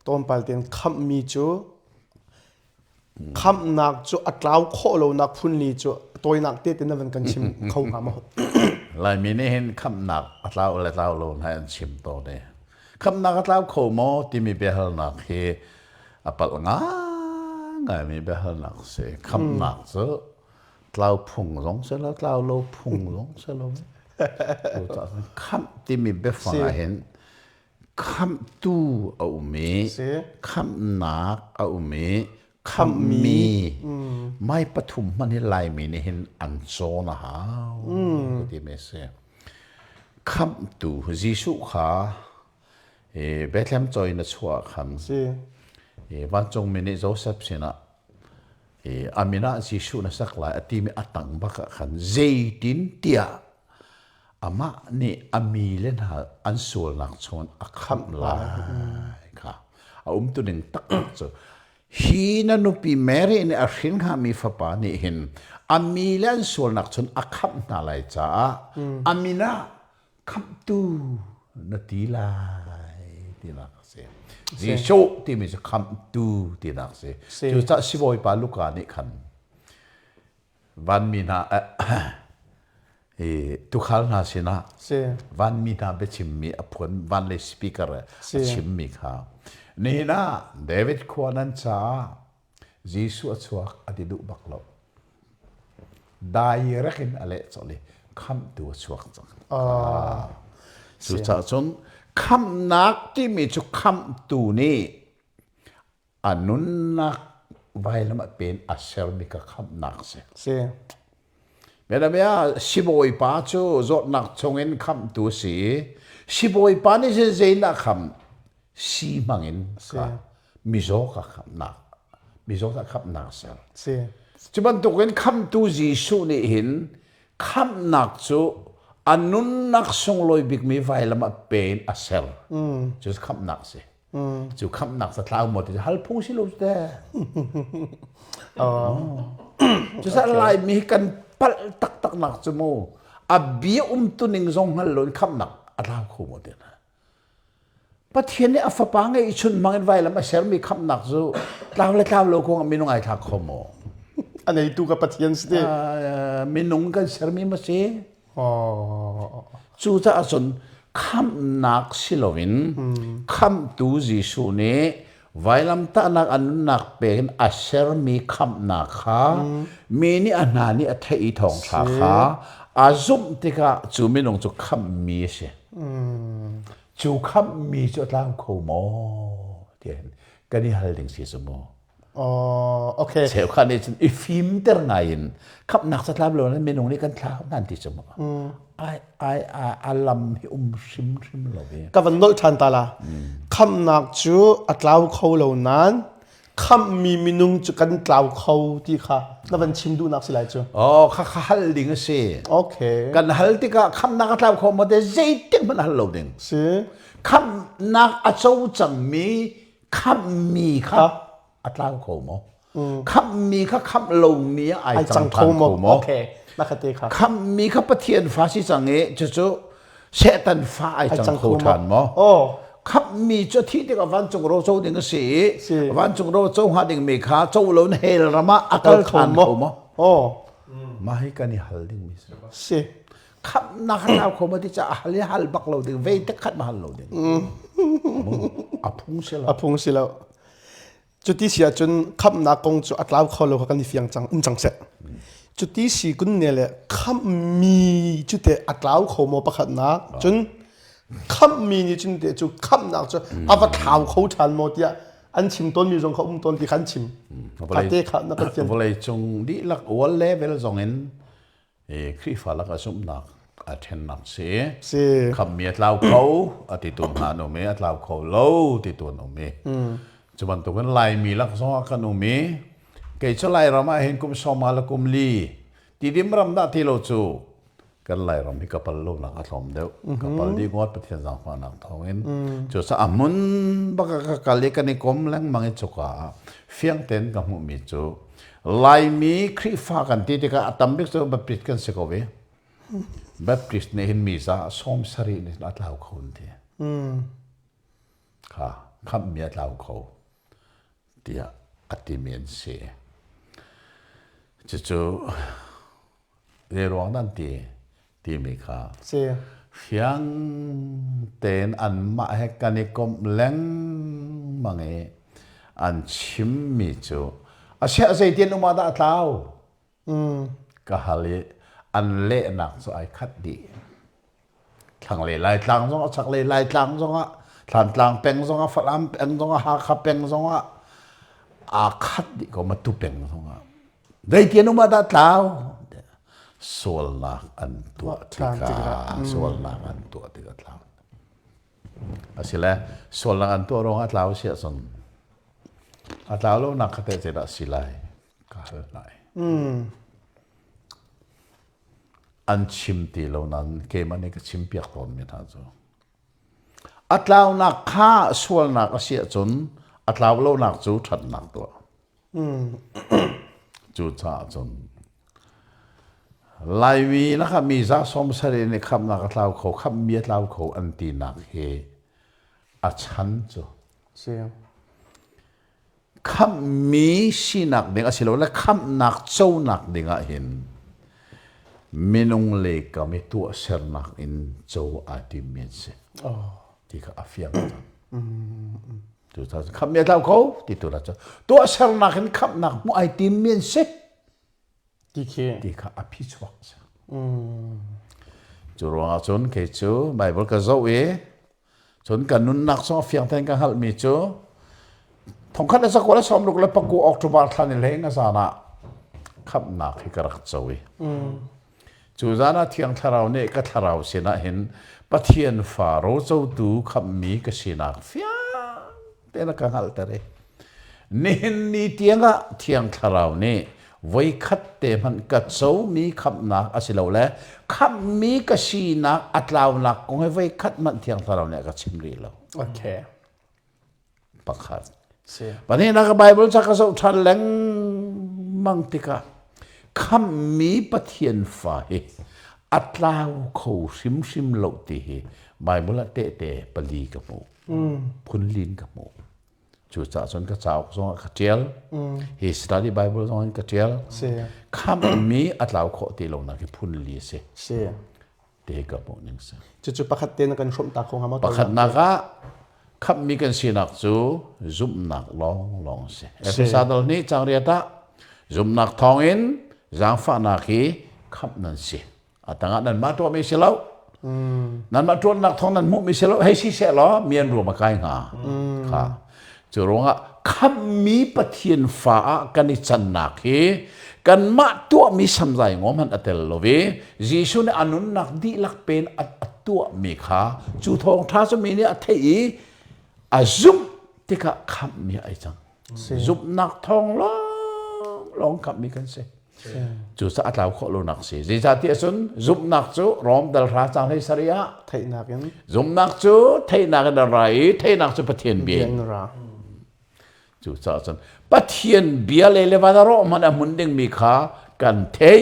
ton pal ten kham mi chu kham nak chu atlaw kho lo nak phun li chu toy nak te ten van kan chim khau nga ma lai mi ne hen kham nak atlaw le tlaw lo na an chim to ne kham nak atlaw kho mo ti mi be hal nak he apal nga mi be hal nak se kham nak chu tlaw phung rong se la tlaw lo phung rong se lo kham ti mi be fa hen kham tu au mi kham nak au mi kham mi mai pathum man hi lai mi ni hin an cho na ha ti me se kham tu jisu kha Bethlehem choi na chua kham van chong mi ni Joseph sina amina jisu na sakla ati mi atang ba khan zaitin tia ama ni ami len ha an sul nak chon akham la kha tu ning tak cho hi na nu pi mary ni a hrin kha mi fa pa ni hin ami len sul nak chon akham na lai cha amina kham tu na ti lai ti nak se ji show ti mi se kham tu ti nak se chu cha si voi pa luka ni khan van mi na tu khal na sina van mi na be chim mi apon van le speaker chim mi kha ni na David Kwanan cha Jisu chuak adi du baklo dai rekin ale chole kham tu chuak chang chu cha chon kham nak ti mi chu kham tu ni anun nak vai lama pen asel mi ka kham nak se Mera mea siboi pa chu zot nak chongin kham tu si siboi pa ni se zeina kham si mangin ka mizo ka kham nak mizo ka kham nak se chuban tukin kham tu ji su ni hin kham nak chu anun nak song loi big mi vai lama pen asel chu kham nak se chu kham nak sa tlau mo ti hal phung si lo te chu sa lai mi kan pal tak nak chumo abia tu ning zong hal lon kham nak alaw khu mo de na pathian ne afa pa ngai chun mangin vai lam a ser mi kham nak zu tlaw le tlaw lo ko mi nong ai thak khomo anei tu ka pathian ste mi nong kan ser mi ma se chu cha chun kham nak silovin kham tu ji su ne vailam ta nak an nak pen asher mi kham na kha mi ni anani athai thong tha kha azum tika chu mi nong chu kham mi se chu kham mi chu tlang kho mo tian kani hal ding si su mo okay cheu khan ni ifim ter ngain kham nak sa tlam lo na mi nong ni kan thla nan ti chu mo ai alam hi sim lo ve ka van nol than ta la kham nak chu atlaw kho lo nan kham mi minung chu kan tlaw kho ti kha na van chim du nak silai chu kha hal ding se okay kan hal ti ka kham nak atlaw kho mo de zai tik man hal lo ding se kham nak a chou chang mi kham mi kha atlaw kho mo kham mi kha kham lo ni ai chang kho mo okay nakate kha kham mi kha pathian fa si change chu setan fa ai chang kho than mo kham mi chu thi te ka van chung ro chou ding si van chung ro chou ha ding mi kha chou lo hel rama akal than mo ma hi kan ni hal ding mi se kham na kha kho ma ti cha hal bak lo ding ve te khat ma hal lo ding apung sila chu ti sia chun kham na kong chu atlaw kho lo ka ni fiang chang se chu ti si kun ne le kham mi chu te atlaw kho mo pakhat na chun kham mi ni chun te chu kham na chu ava thau kho than mo tia an chim ton mi jong kho ton ti khan chim ka te kha na ka fiang volei chung di lak wal level zong in khri fa lak asum nak athen nak se kham mi atlaw kho ati tu na no me atlaw kho lo ti tu no me chuban to kan lai mi lak zo ka no me ke chalai rama hen kum soma la kum li ti dim ram da ti lo chu kan lai ram hi kapal lo na ka thom deu kapal di ngot pathian jang fa nak thawin chu sa amun ba ka kali kan ni kom lang mangi chuka fiang ten ka mu mi chu lai mi khri fa kan ti ka atam bik so baptist kan se ko ve baptist ne hin mi za som sari ni atlaw khon ti ค่ะคำเมียเราเขาเดียอติเมียนเสียจู่ๆเรื่องนั้นที่มีค่ะ เสีย เพียงเต็นอันมาให้กันในกลมเล้งมังเออันชิมมิจูอาเสียใจเตียนอุมาดาเท้าก็ฮัลเลยอันเละหนักสุดไอ้คัดดีทางเลยไล่ทางซงสักเลยไล่ทางซงอ่ะทางทางเป็งซงอ่ะฝรั่งเป็งซงอ่ะหาขับเป็งซงอ่ะอาคัดดีก็มาตุเป็งซงอ่ะได้เตียนอุมาดาเท้าsoal nak antua tiga soal nak antua tiga tahun asile soal nak antua orang atlau siapa son atlau lo nak kata tidak silai kahal nai an chimti lo nan keman ni kechimpiak ton mita jo atlau nak kha soal nak siapa son atlau lo nak ju that nak tu ju cha sonลายวีนะครับมีซาสมสรีในคำนักเล่าเขาคำเมียเล่าเขาอันตีนักเฮอาชันจ้ะเสียคำมีสีนักเด้งอาศิลป์และคำนักเจ้านักเด้งอาเห็นมินุงเล็กก็มีตัวเสรนักอินเจ้าอาดิเมียนเสที่เขาอาฟิยังจ้ะตัวท่านคำเมียเล่าเขาที่ตัวละจ้ะตัวเสรนักอินคำนักมุอาดิเมียนเสที่เขาอภิชวักจุดว่าจนเกจูไบเบิลก็จะเวจนกันนุนนักสองเฟียงแทนกันฮัลมีจูทงคันสักวันละสองลูกแล้วปกูออกจุบาทันเลยงาซานะขับหนักที่กระจะเวจูจานะเที่ยงทาราวเนี่ยก็ทาราวเสนาเห็นปะเทียนฟ้าโรเจ้าดูขับมีก็เสนาเฟียเต็นกันฮัลแต่เรนี่เห็นนี่เที่ยงอะเที่ยงทาราวเนี่ยไว้คัดเตมันกระโจมีคำนักอาศิลาแล้วคำมีกษีนักอัตลาวนักคงให้ไว้คัดมันเที่ยงทาราวเนี่ยก็ชิมรีแล้วโอเคปักขัดวันนี้นักไบเบิลจะกระโจทันแหลงมังติกาคำมีปะเทียนฟ้าอัตลาวเขาชิมเหล่าตีไบเบิลเตะปลีกับหมูพุนลินกับหมูจุดจ่าส่วนกระเจ้าส่วนกระเจียลฮิสตาร์ดีไบเบิลส่วนกระเจียลคำมีอัตลาวขอตีลงนักพุนลีเสเด็กกับหมูนึงเสจุดประคัดเตียนกันชมตาคงหามาประคัดนักะคำมีกันสีนักจูจุ่มนักลองเสเอพิซาดนี้จังเรียตาจุ่มนักทองอินจังฟ้านักฮีคำนั้นเสอัตงะนั้นมาตัวไม่เสลานั้นมาตัวนักทองนั้นมุกไม่เสลาให้สิเสลาเมียนรวมมาใกล้หาค่ะจะร้องอ่ะคำมีปะเทียนฟ้ากันในจันนักเฮกันมาตัวมีสำใจงอมันอัตเลโลเวจีสุนอนุนักดีลักเป็นอัตตัวมีขาจูทองท้าสมีเนี่ยเทียอาซุมที่กะคำมีไอจังซุมนักทองลองคำมีกันเสจูสัตว์เราขอโลนักเสจีจัดที่สุนซุมนักจูรอมดัลราจังให้สริยะไทยนักยังซุมนักจูไทยนักดาไรไทยนักจูปะเทียนเบียนจูจ่าจันปะเทียนเบียเลยวันละรอมันมุนดึงมีขากันเทย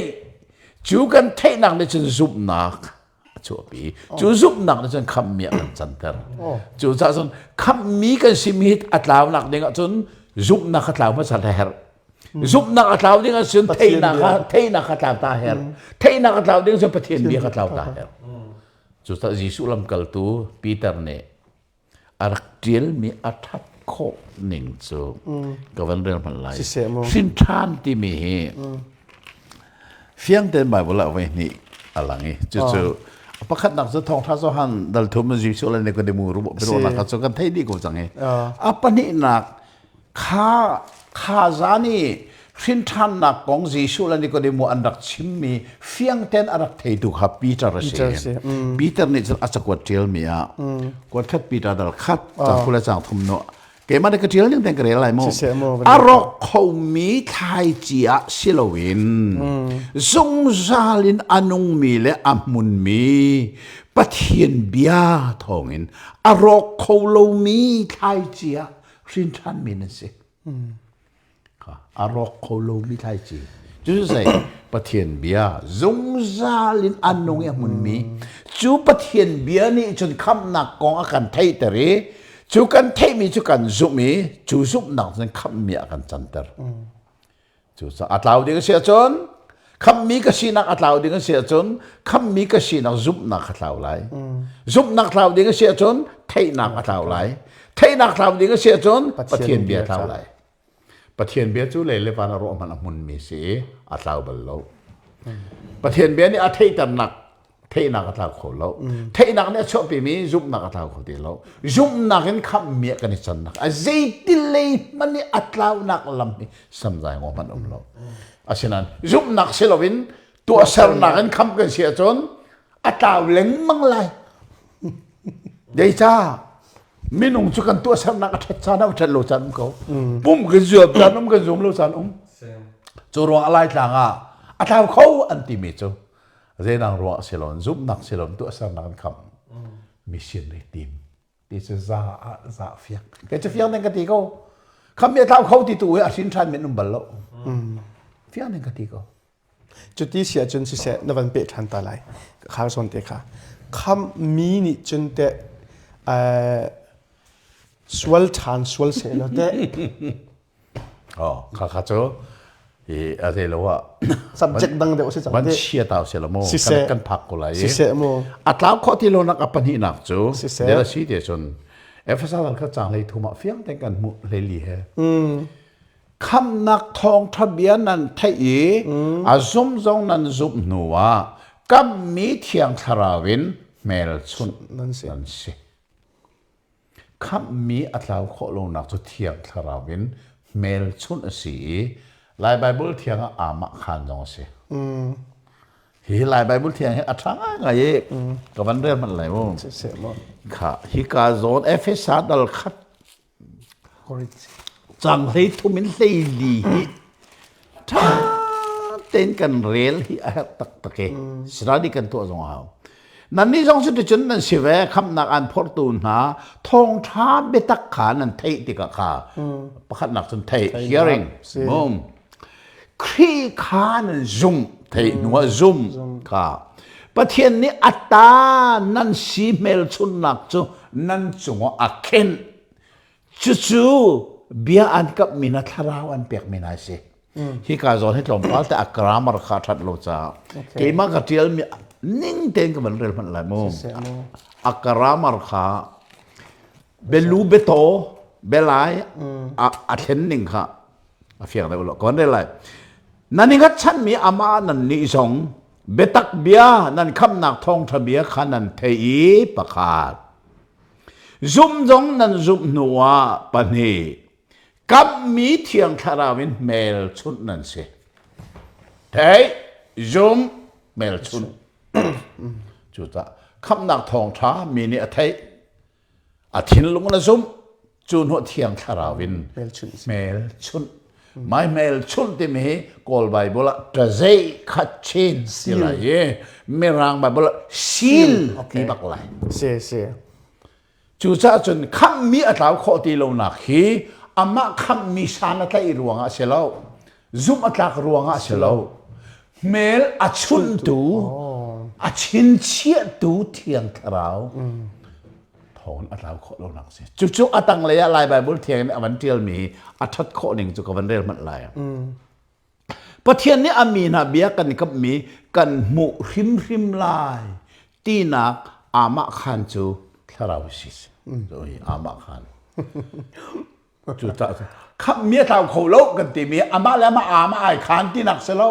จูกันเทยนักในจันซุบนักจูปีจูซุบนักในจันคำเมียกันจันเตอร์จูจ่าจันคำมีกันสิมีอัตลาวนักเด้งจันซุบนักอัตลาวมาจันเฮร์ซุบนักอัตลาวเด้งจันเทยนักอัตลาวตาเฮร์เทยนักอัตลาวเด้งจันปะเทียนเบียอัตลาวตาเฮร์จูจ่าจิสุลัมกัลตูปีเตอร์เน่อารักเจลมีอัตทัดโคหนึ่งจูก็วันเรื่องมันไหลสินทานที่มีเฟียงเดินไปบุละไว้นี่อะไรงี้จู่ๆประคัดนักจะทองท้าสหันดัลทุมจิสุลันในคนเดมูรุบเป็นวันนักจะกันไทยดีกว่าจังไงปนี่นักข้าจานี่สินทานนักของจิสุลันในคนเดมูอันดักชิมมีเฟียงเต้นอันดักไทยดูครับปีเตอร์เสียปีเตอร์นี่จะอาจจะกวดเจลมีอ่ะกวดคัดปีเตอร์ดัลคัดจากผู้เล่นจากทุ่มโนเกมันได้กระเทียมยังแต่งกระเรื่องอะไรมั่งอารมณ์เขามีไทยเจียสิลวินสงสาลินอนุงมีและอามุนมีปะเทียนเบียทองอินอารมณ์เขาเรามีไทยเจียสินทันมีนั่นสิอารมณ์เขาเรามีไทยเจีย就是ปะเทียนเบียสงสาลินอนุงอามุนมีจูปะเทียนเบียนี่จนคำหนักกองอาการไทยแต่เร จูกันเทมีจูกันซุมีจูซุบหนักจนคำมีกันจันเตอร์จูจะอัตลาวดิ้งเสียจนคำมีก็สีนักอัตลาวดิ้งเสียจนคำมีก็สีนักซุบนักอัตลาวไหลซุบนักอัตลาวดิ้งเสียจนเทนักอัตลาวไหลเทนักอัตลาวดิ้งเสียจนปะเทียนเบียร์อัตลาวไหลปะเทียนเบียร์จูเลยเลวานารอมันมุนมีสีอัตลาวเบลโลปะเทียนเบียร์นี่อัตเทตันนักเทนักอัตลาวโขลโลเทนักเนี่ยชอบปีมีซุบนักอัตลาวโขดีโลซุบนักเห็นคำมีกันนี่จันนักอาเจติเลยมันนี่อัตลาวนักลำนี่สัมใจงอมันโลอาเช่นนั้นซุบนักเซลวินตัวเซลนักเห็นคำกันเสียจนอัตลาวเล็งมังไลเดี๋ยวจ้ามินุงจุกันตัวเซลนักอัตชานาวัชโลจันเขาปุ่มกันจวบจันกันจวบโลจันจูรวงอะไรต่างอ่ะอัตลาวเขาอันติมิจูเรื่องรวงเซลล์ซุบนักเซลล์ตัวเซลนักคำมิชชันในทีมที่จะจะเฟียงแกจะเฟียงในกติกาคำเมียท้าเขาที่ตัวอาชินชันเป็นนุ่มบลโลเฟียงในกติกาจุดที่เสียจนเสียนวันเปิดทันตาไลข้าวสนเตค่ะคำมีนี่จนเตสวลทานสวลเสียแล้วเตอ๋อข้าเจ้าอะไรแล้วว่า subject ดังเดียวสิจังมันเชียร์ตาวเสียละโมกันพักกูเลยอัตราข้อที่เรานักปัญหาหนักจูเดี๋ยวชี้เดี๋ยวจนเอฟเอสอาร์เขาจางเลยทุ่มเฟียงแต่กันมุเลยลีเฮคำนักทองทะเบียนนั้นไทยอาซุมจงนั้นซุบหนัวกัมมีเทียงทราวินเมลชุนนั่นสิคำมีอัตราข้อลงนักจุเทียงทราวินเมลชุนสีลายไบเบิลเทียงอามาขันจงสิฮีลายไบเบิลเทียงให้อัตราไงกับวันเรื่องมันอะไรมั้งค่ะฮิกาโซนเอฟเอสอาร์ดัลคัดจังเลยทุมินเลยลีท่าเต้นกันเรียลฮีอาตักตะเกสระดีกันตัวจงเอานั่นนี่จงสุดจนนั่นสิเวคำนักอันพอร์ตูนหาทองท้าเบตักขานั่นเทติกะขาประคัดนักจนเท hearing มุมครีขานั่นซุ่มเทนัวซุ่มค่ะประเทศนี้อัตตานั่นสีเมลชุนนักจูนั่นจงอักเข็นจู่ๆเบียอันกับมินาทาราวอันเปียกมินาสิฮิกาโซนให้ตรงพัลแต่อักรามาร์ขาทัดโลจ้าเกี่ยมากระเทียมนิ่งเต็งกับมันเรื่องมันอะไรมั้งอักรามาร์ขาเบลูเบโตเบลายอัดเห็นนิ่งค่ะเฟียงได้บ่ล่ะก่อนได้ไรนั่นนี่ก็ฉันมีอามานั่นนี่สองเบตักเบียนั่นคำนักทองทะเบียขันนั่นเทีประคาดซุ่มจงนั่นซุ่มหนัวปนีกับมีเทียงทาราวินเมลชุนนั่นสิเทซุ่มเมลชุนจุดละคำนักทองท้ามีนี่เทอาทินลงนะซุ่มจูนหัวเทียงทาราวินเมลชุนไม่เมลชุนที่มีกอลไบเบิลตระเซคัดเชนสิละเย่ไม่รังไบเบิลซีลที่บักไหลเสียจู่จ้าจนคำมีอัตราข้อที่เราหนักฮีอามาคำมีชาณะที่รวงอ่ะเสลาซุ่มอัตรารวงอ่ะเสลาเมลอัชุนตูอัชินเชียตูเทียงทราวถอนอัตราข้อเราหนักสิจู่อัตังเลยลายไบเบิลเทียงวันเทียลมีอัตัดข้อหนึ่งจู่กับวันเรียนมันลายประเทศนี้อามีนาเบียกันกับมีกันมุริมลายตีนักอามาขันจูทราวสิสโดยอามาขันจุดท้ายขับเมียเท่าเขาโลกกันตีเมียอามาแล้วมาอามาไอ้ขันที่นักเสลา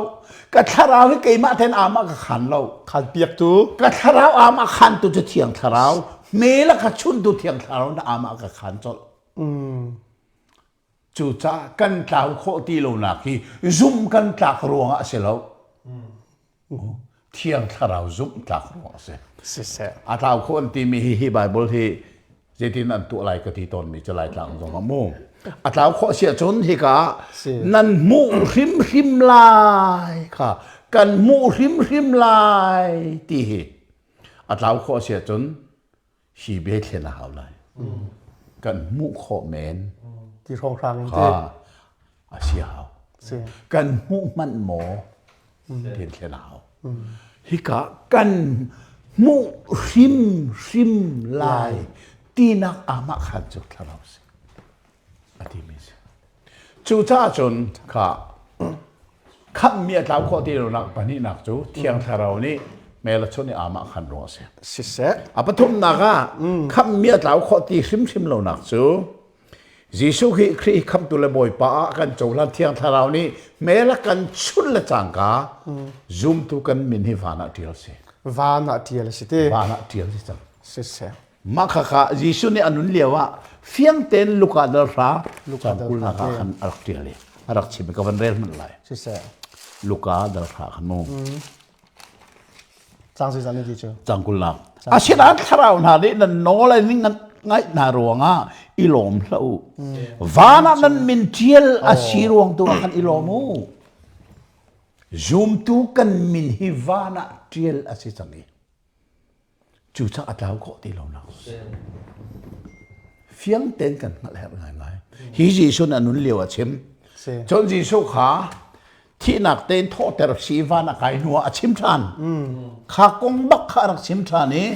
ก็ทราวให้เกี่ยมาแทนอามาก็ขันเราขันเปียกตูก็ทราวอามาขันตัวจะเถียงทราวเมียละก็ชุนตัวเถียงทราวนะอามาก็ขันจดจุดท้ายกันเท่าโคตีโลนักที่ซุ่มกันจากรวงอ่ะเสลาเถียงทราวซุ่มจากรวงเสอาท่าคนที่มีฮีไบเบิลที่เจตินันตัวอะไรก็ที่ตนมีจะไล่ทางสองมุมอาท่าข้อเสียจนที่กะนั่นมูริมลายค่ะกันมูริมลายที่อาท่าข้อเสียจนชีเบตเห็นหาวเลยกันมูข้อเมนที่ทองครังค่ะอาเสียหาวกันมูมันหมอเห็นหาวที่กะกันมุริมลาย ตีนักอามาขันจุดทาราสิอธิมิสจูจ้าจนค่ะขับเมียเราข้อที่เราหนักปนินักจูเที่ยงทารานี่เมลชนอามาขันรัวเสีย สิเส อาปทุมนักอ่ะขับเมียเราข้อที่ชิมเราหนักจูยิสุขีครีขับตุเลบอยป้ากันโจลันเที่ยงทารานี่เมลกันชุนละจังกาซุมตุกันมินฮิวานาเทียลเสียว านาเทียลสิเต วานาเทียลสิจัง สิเส มาค่ะยิสุนี่อนุนเลียวะเฟียงเต็นลูกาดลราจังกุลนักขันอารักเทียลเลยอารักชิมกับวันเรลมันไหล สิเส ลูกาดลราขันโม จางสิจันนี่ดีจ้ะ จังกุลนักอาชีพทาราวนาดินันโนเลยนี่งันไงนารวงอ่ะอิลอมเล่าวานานั้นมินเทียลอาชีรวงตัวกันอิลอมูซุมตุกันมินฮิวานาเทียลอาชีจังนี้จูจ้าอัตลาวก็ตีลงนักเฟียงเต็นกันงั้นแหละง่ายๆฮิจิชุนอนุนเลียวชิม สิ จนจิสุขาที่นักเต้นโทษแต่รักชีวานักไก่หัวชิมชันข้ากงบักข้ารักชิมชันนี้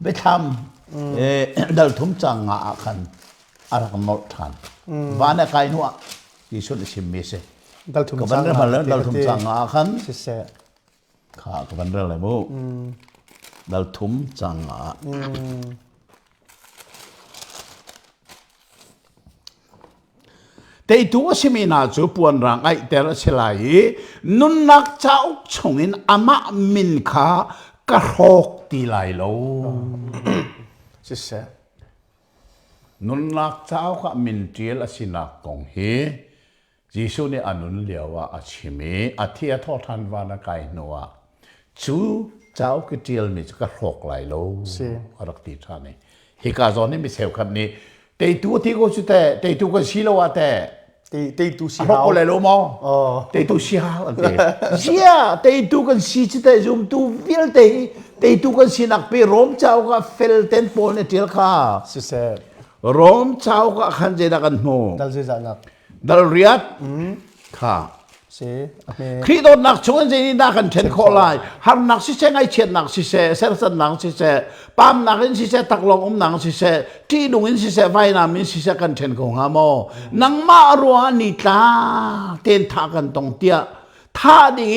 ไปทำดัลทุ่มจังงาขันอารักนอทันวานักไก่หัวที่สุดชิมมิเส ดัลทุม กับบันเรื่องมาแล้วดัลทุ่มจังงาขัน สิเส ข้ากับบันเรื่องอะไรมูดัลทุ่มจังงาแต่ตัวสิมีนาจูปวนรังไอแต่ละเชลัยนุนนักเจ้าชงอินอามามินขากระหกตีไหลโล สิเส นุนนักเจ้าก็มินเจียลสินักกงเฮยิสุนี่อนุนเลียวว่าอาชิมีอาทิอาทอทันวานาไกนัวจูเจ้าก็เจียลมีกระหกไหลโลอรักตีท่านี่ฮิกาซอนนี่มีเซลคันนี้แต่ตัวที่ก็สุดแต่ตัวก็ชิโลว่าแต่ตีตูสิ รบกวนเลยรู้มั้งแต่ตัวเสียอันเดียเสียแต่ตัวกันสิจิตแต่จุ่มตัววิลแต่ตัวกันสินักไปร่มเจ้าก็เฟลเทนโปนเทียลข้า สิเส ร่มเจ้าก็ขันเจดักันโม ดัลสิจันนัก ดัลเรียดข้า สิเม ครีโดนักชงเจนี่นักกันเทนโคไลหากนักสิเซไงเชียนนักสิเซเซลสันนักสิเซปามนักอินสิเซตักลงนักสิเซที่ลุงอินสิเซไฟนามินสิเซกันเทนของฮามอนังมารัวนิตาเทนทักกันตรงเตียถ้าดี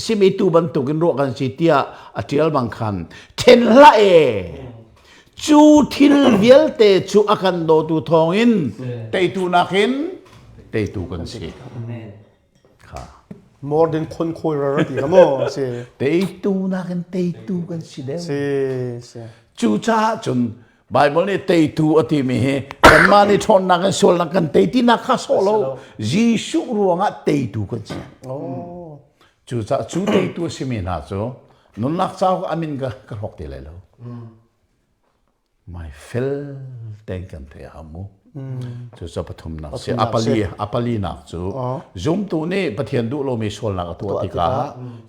สิมีตูบันตุกินรัวกันสิเตียอธิลบังคันเทนละเอจูทิลเวลเตจูอากันโดตูทองอินเตตูนักินเตตูกันสิค่ะ more than คนคุยระดีกันโมสิ เตตูนักกันเตตูกันสิเดว สิสิ จูจ้าจนไบเบิลนี่เตตูอติมีกันมานี่ทนนักกันโซลนักกันเตตินักข้าโซโลยิสุรวงะเตตูกันสิ โอ้ จูจ้าจูเตตูสิมีนาจูนุนนักเจ้าก็อามินก็หกตีเลยแล้วไม่เฟลเต็งกันเทียหามูจูจะปฐมนักเสียอปาลีนักจูจุมตัวนี้ปะเทียนดูโลมีโซลนักตัวติกา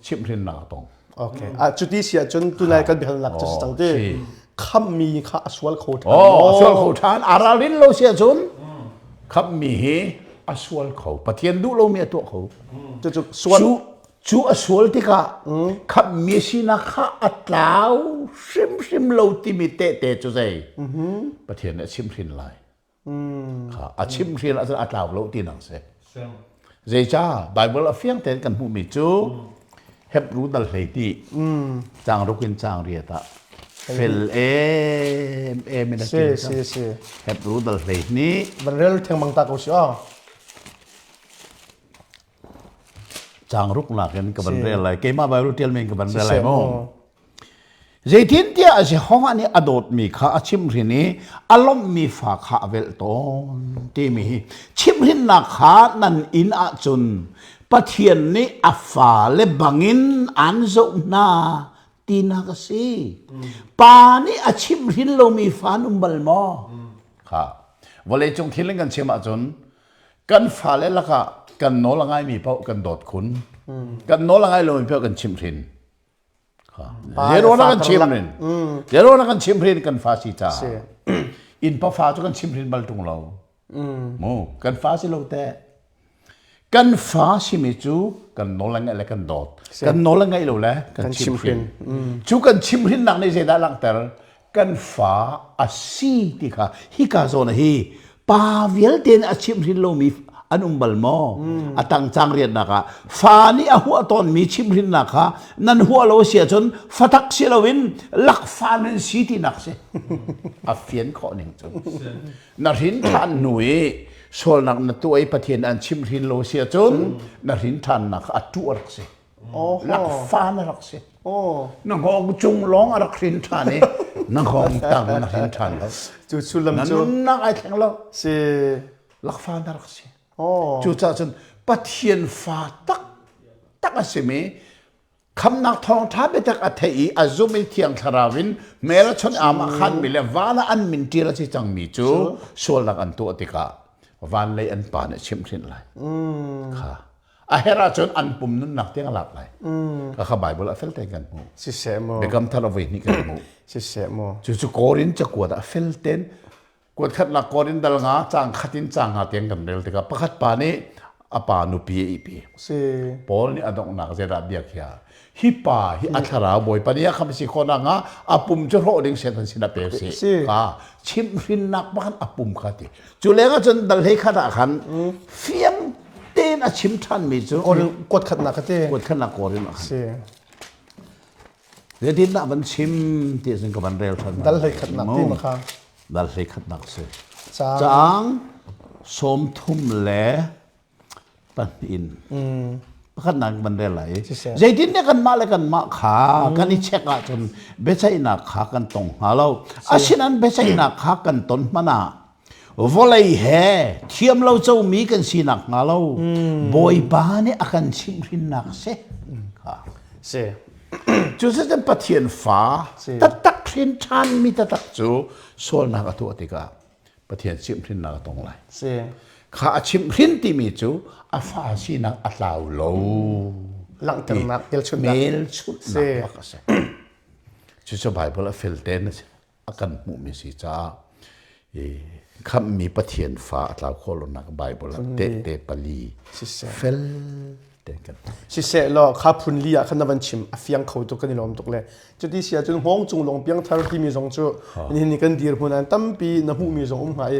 ชิมรินนักตรง โอเคจุดที่เสียจนตัวนายกันเบียนหลักจะสังเกตคำมีข้าสวลโคท โอ้สวลเขาทานอาราลินโลเสียจุนครับมีเฮอสวลเขาปะเทียนดูโลมีตัวเขา จุดสวล จูอสวลที่กะครับมีสินะข้าอัตลาวชิมโลติมิเตเตจูใจปะเทียนเนี่ยชิมรินไลค่ะอาชิมรินอัตลาวโลตินังเส เสื่อม เจจ้าไบเบิลเฟียงเต็นกันผู้มีจูเฮบรู้ดัลเลยที่จางรุกินจางเรียตะเฟลไม่ได้ สิ กิน สิสิ เฮบรู้ดัลเลยนี้ บันเรลเทงมังตากุชอ่ะ จางรุกหลักกันกับบันเรลอะไรเกมาไบเบิลเทียลเมนกับบันเรลอะไรมั้งเจทินเตียอาจจะห้องอันนี้อดดมีข้าชิมรินนี้อารมณ์มีฝากข้าเวลตอนที่มีชิมรินนักข้านั่นอินอาจุนปะเทียนนี้อัฟาเลบังอินอันโซนาตีนักสิปานี้อาชิมรินเรามีฟานุมบัลมอค่ะวันเลยจงทิ้งกันเชื่อมาจนกันฟ้าเลละค่ะกันโนละไงมีเป้ากันโดดขุนกันโนละไงเรามีเป้ากันชิมรินเดี๋ยวเรากันชิมรินเดี๋ยวเรากันชิมรินกันฟ้าสิจ้าอินพอฟ้าจะกันชิมรินบัลตุงเราโมกันฟ้าสิเราแต่กันฟ้าสิมิจูกันโนลังไงและกันโดดกันโนลังไงเราแหละกันชิมรินจูกันชิมรินนักในเจด้าลังเตอร์ กันฟ้าอาศีติค่ะฮิกาโซนะฮีปาเวลเดนอาชิมรินโลมีอันบัลมออตังจังเรียนนะคะฟ้านี่หัวตอนมีชิมรินนะคะนั่นหัวเราเสียจนฟัตักเสียลวินลักฟ้านั้นสีที่นักเสียอาเฟียนข้อหนึ่งจนนรินทันหนุ่ยโซลนักนัตัวไอประเทศอันชิมรินโลเสียจนนรินทันนักอัตัวรักเสียลักฟ้านักเสียนังหงจุงร้องรักรินทันนี่นังหงตังนรินทันแล้วจุชุลมจุนั่นนักไอแข็งแล้วเสลักฟ้านักเสียจู่จ้าจนประเทียนฟ้าตักอาศัยมีคำนักทองท้าไปจากอัฐิอาจุมิเทียงคาราวินเมื่อชนอามาขันมิเลวาละอันมินทีละที่จังมีจู่ส่วนหลักอันตัวติกาวันเลยอันป่านเนี่ยชิมสินเลยค่ะอาเฮราจนอันปุ่มนั้นหนักเตียงหลับเลยก็ขบายบลาเฟลเตกันมูสิเสโมเบกำทาราวินี่กันมูสิเสโมจู่โกรินจะกวดเฟลเตนกวดขัดนักกอรินดัลงาจางขัดินจางหาเตียงกันเร็วติกาประคัดป่านี้อาปานุปีอีปีปอลนี่อดองนักเจราเดียกยาฮิปาฮิอัคราบอยปนียคำสิคนงาอาปุ่มจะโรดิงเซนทันสินาเปรสิค่ะชิมรินนักบ้านอาปุ่มขัดจู่เลี้ยงจนดัลเฮขัดขันเฟียงเต้นอาชิมทันมิจู่กดขัดนักเต้กดขัดนักกอรินเดี๋ยวที่นักมันชิมที่สิงคโปร์เร็วทันดัลเฮขัดนักที่มาค่ะดัลเฮขัดนักเสียจางสมทุมเล่ปันอินขันนักมันเรื่อยไหลใจดินเนี่ยกันมาเลยกันมาขากันนี่เช็คจนเบสไอนักขากันตรงหาเราอาชินันเบสไอนักขากันต้นมานะวอลเลยแห่เทียมเราเจ้ามีกันสีนักหาเราบอยบ้านเนี่ยอากันชิมรินนักเสค่ะเสจู่จะเป็นปะเทียนฟ้าตักรินชันมีตักจู่โซลนักตัวติกาปะเทียนชิมรินนักตรงไหนข้าชิมรินที่มีจู่อาฟ้าสีนักอัตลาวโลหลังจากนักเมลชุดนักก็เสจู่จะไปพลฟิลเตนอากันมุมิสิจ้าคำมีปะเทียนฟ้าอัตลาวโคลนักไบเบิลเตปลีฟิลสิเสลอข้าพุนลีอะขันนับวันชิมอฟิยังเขาตุกันนี่ลมตุกเลยจุดที่เสียจนห้องจุงลงเปียงทาร์ที่มีสองจู่นี่กันดีร์พูนันตั้มปีน้ำหูมีสองหาย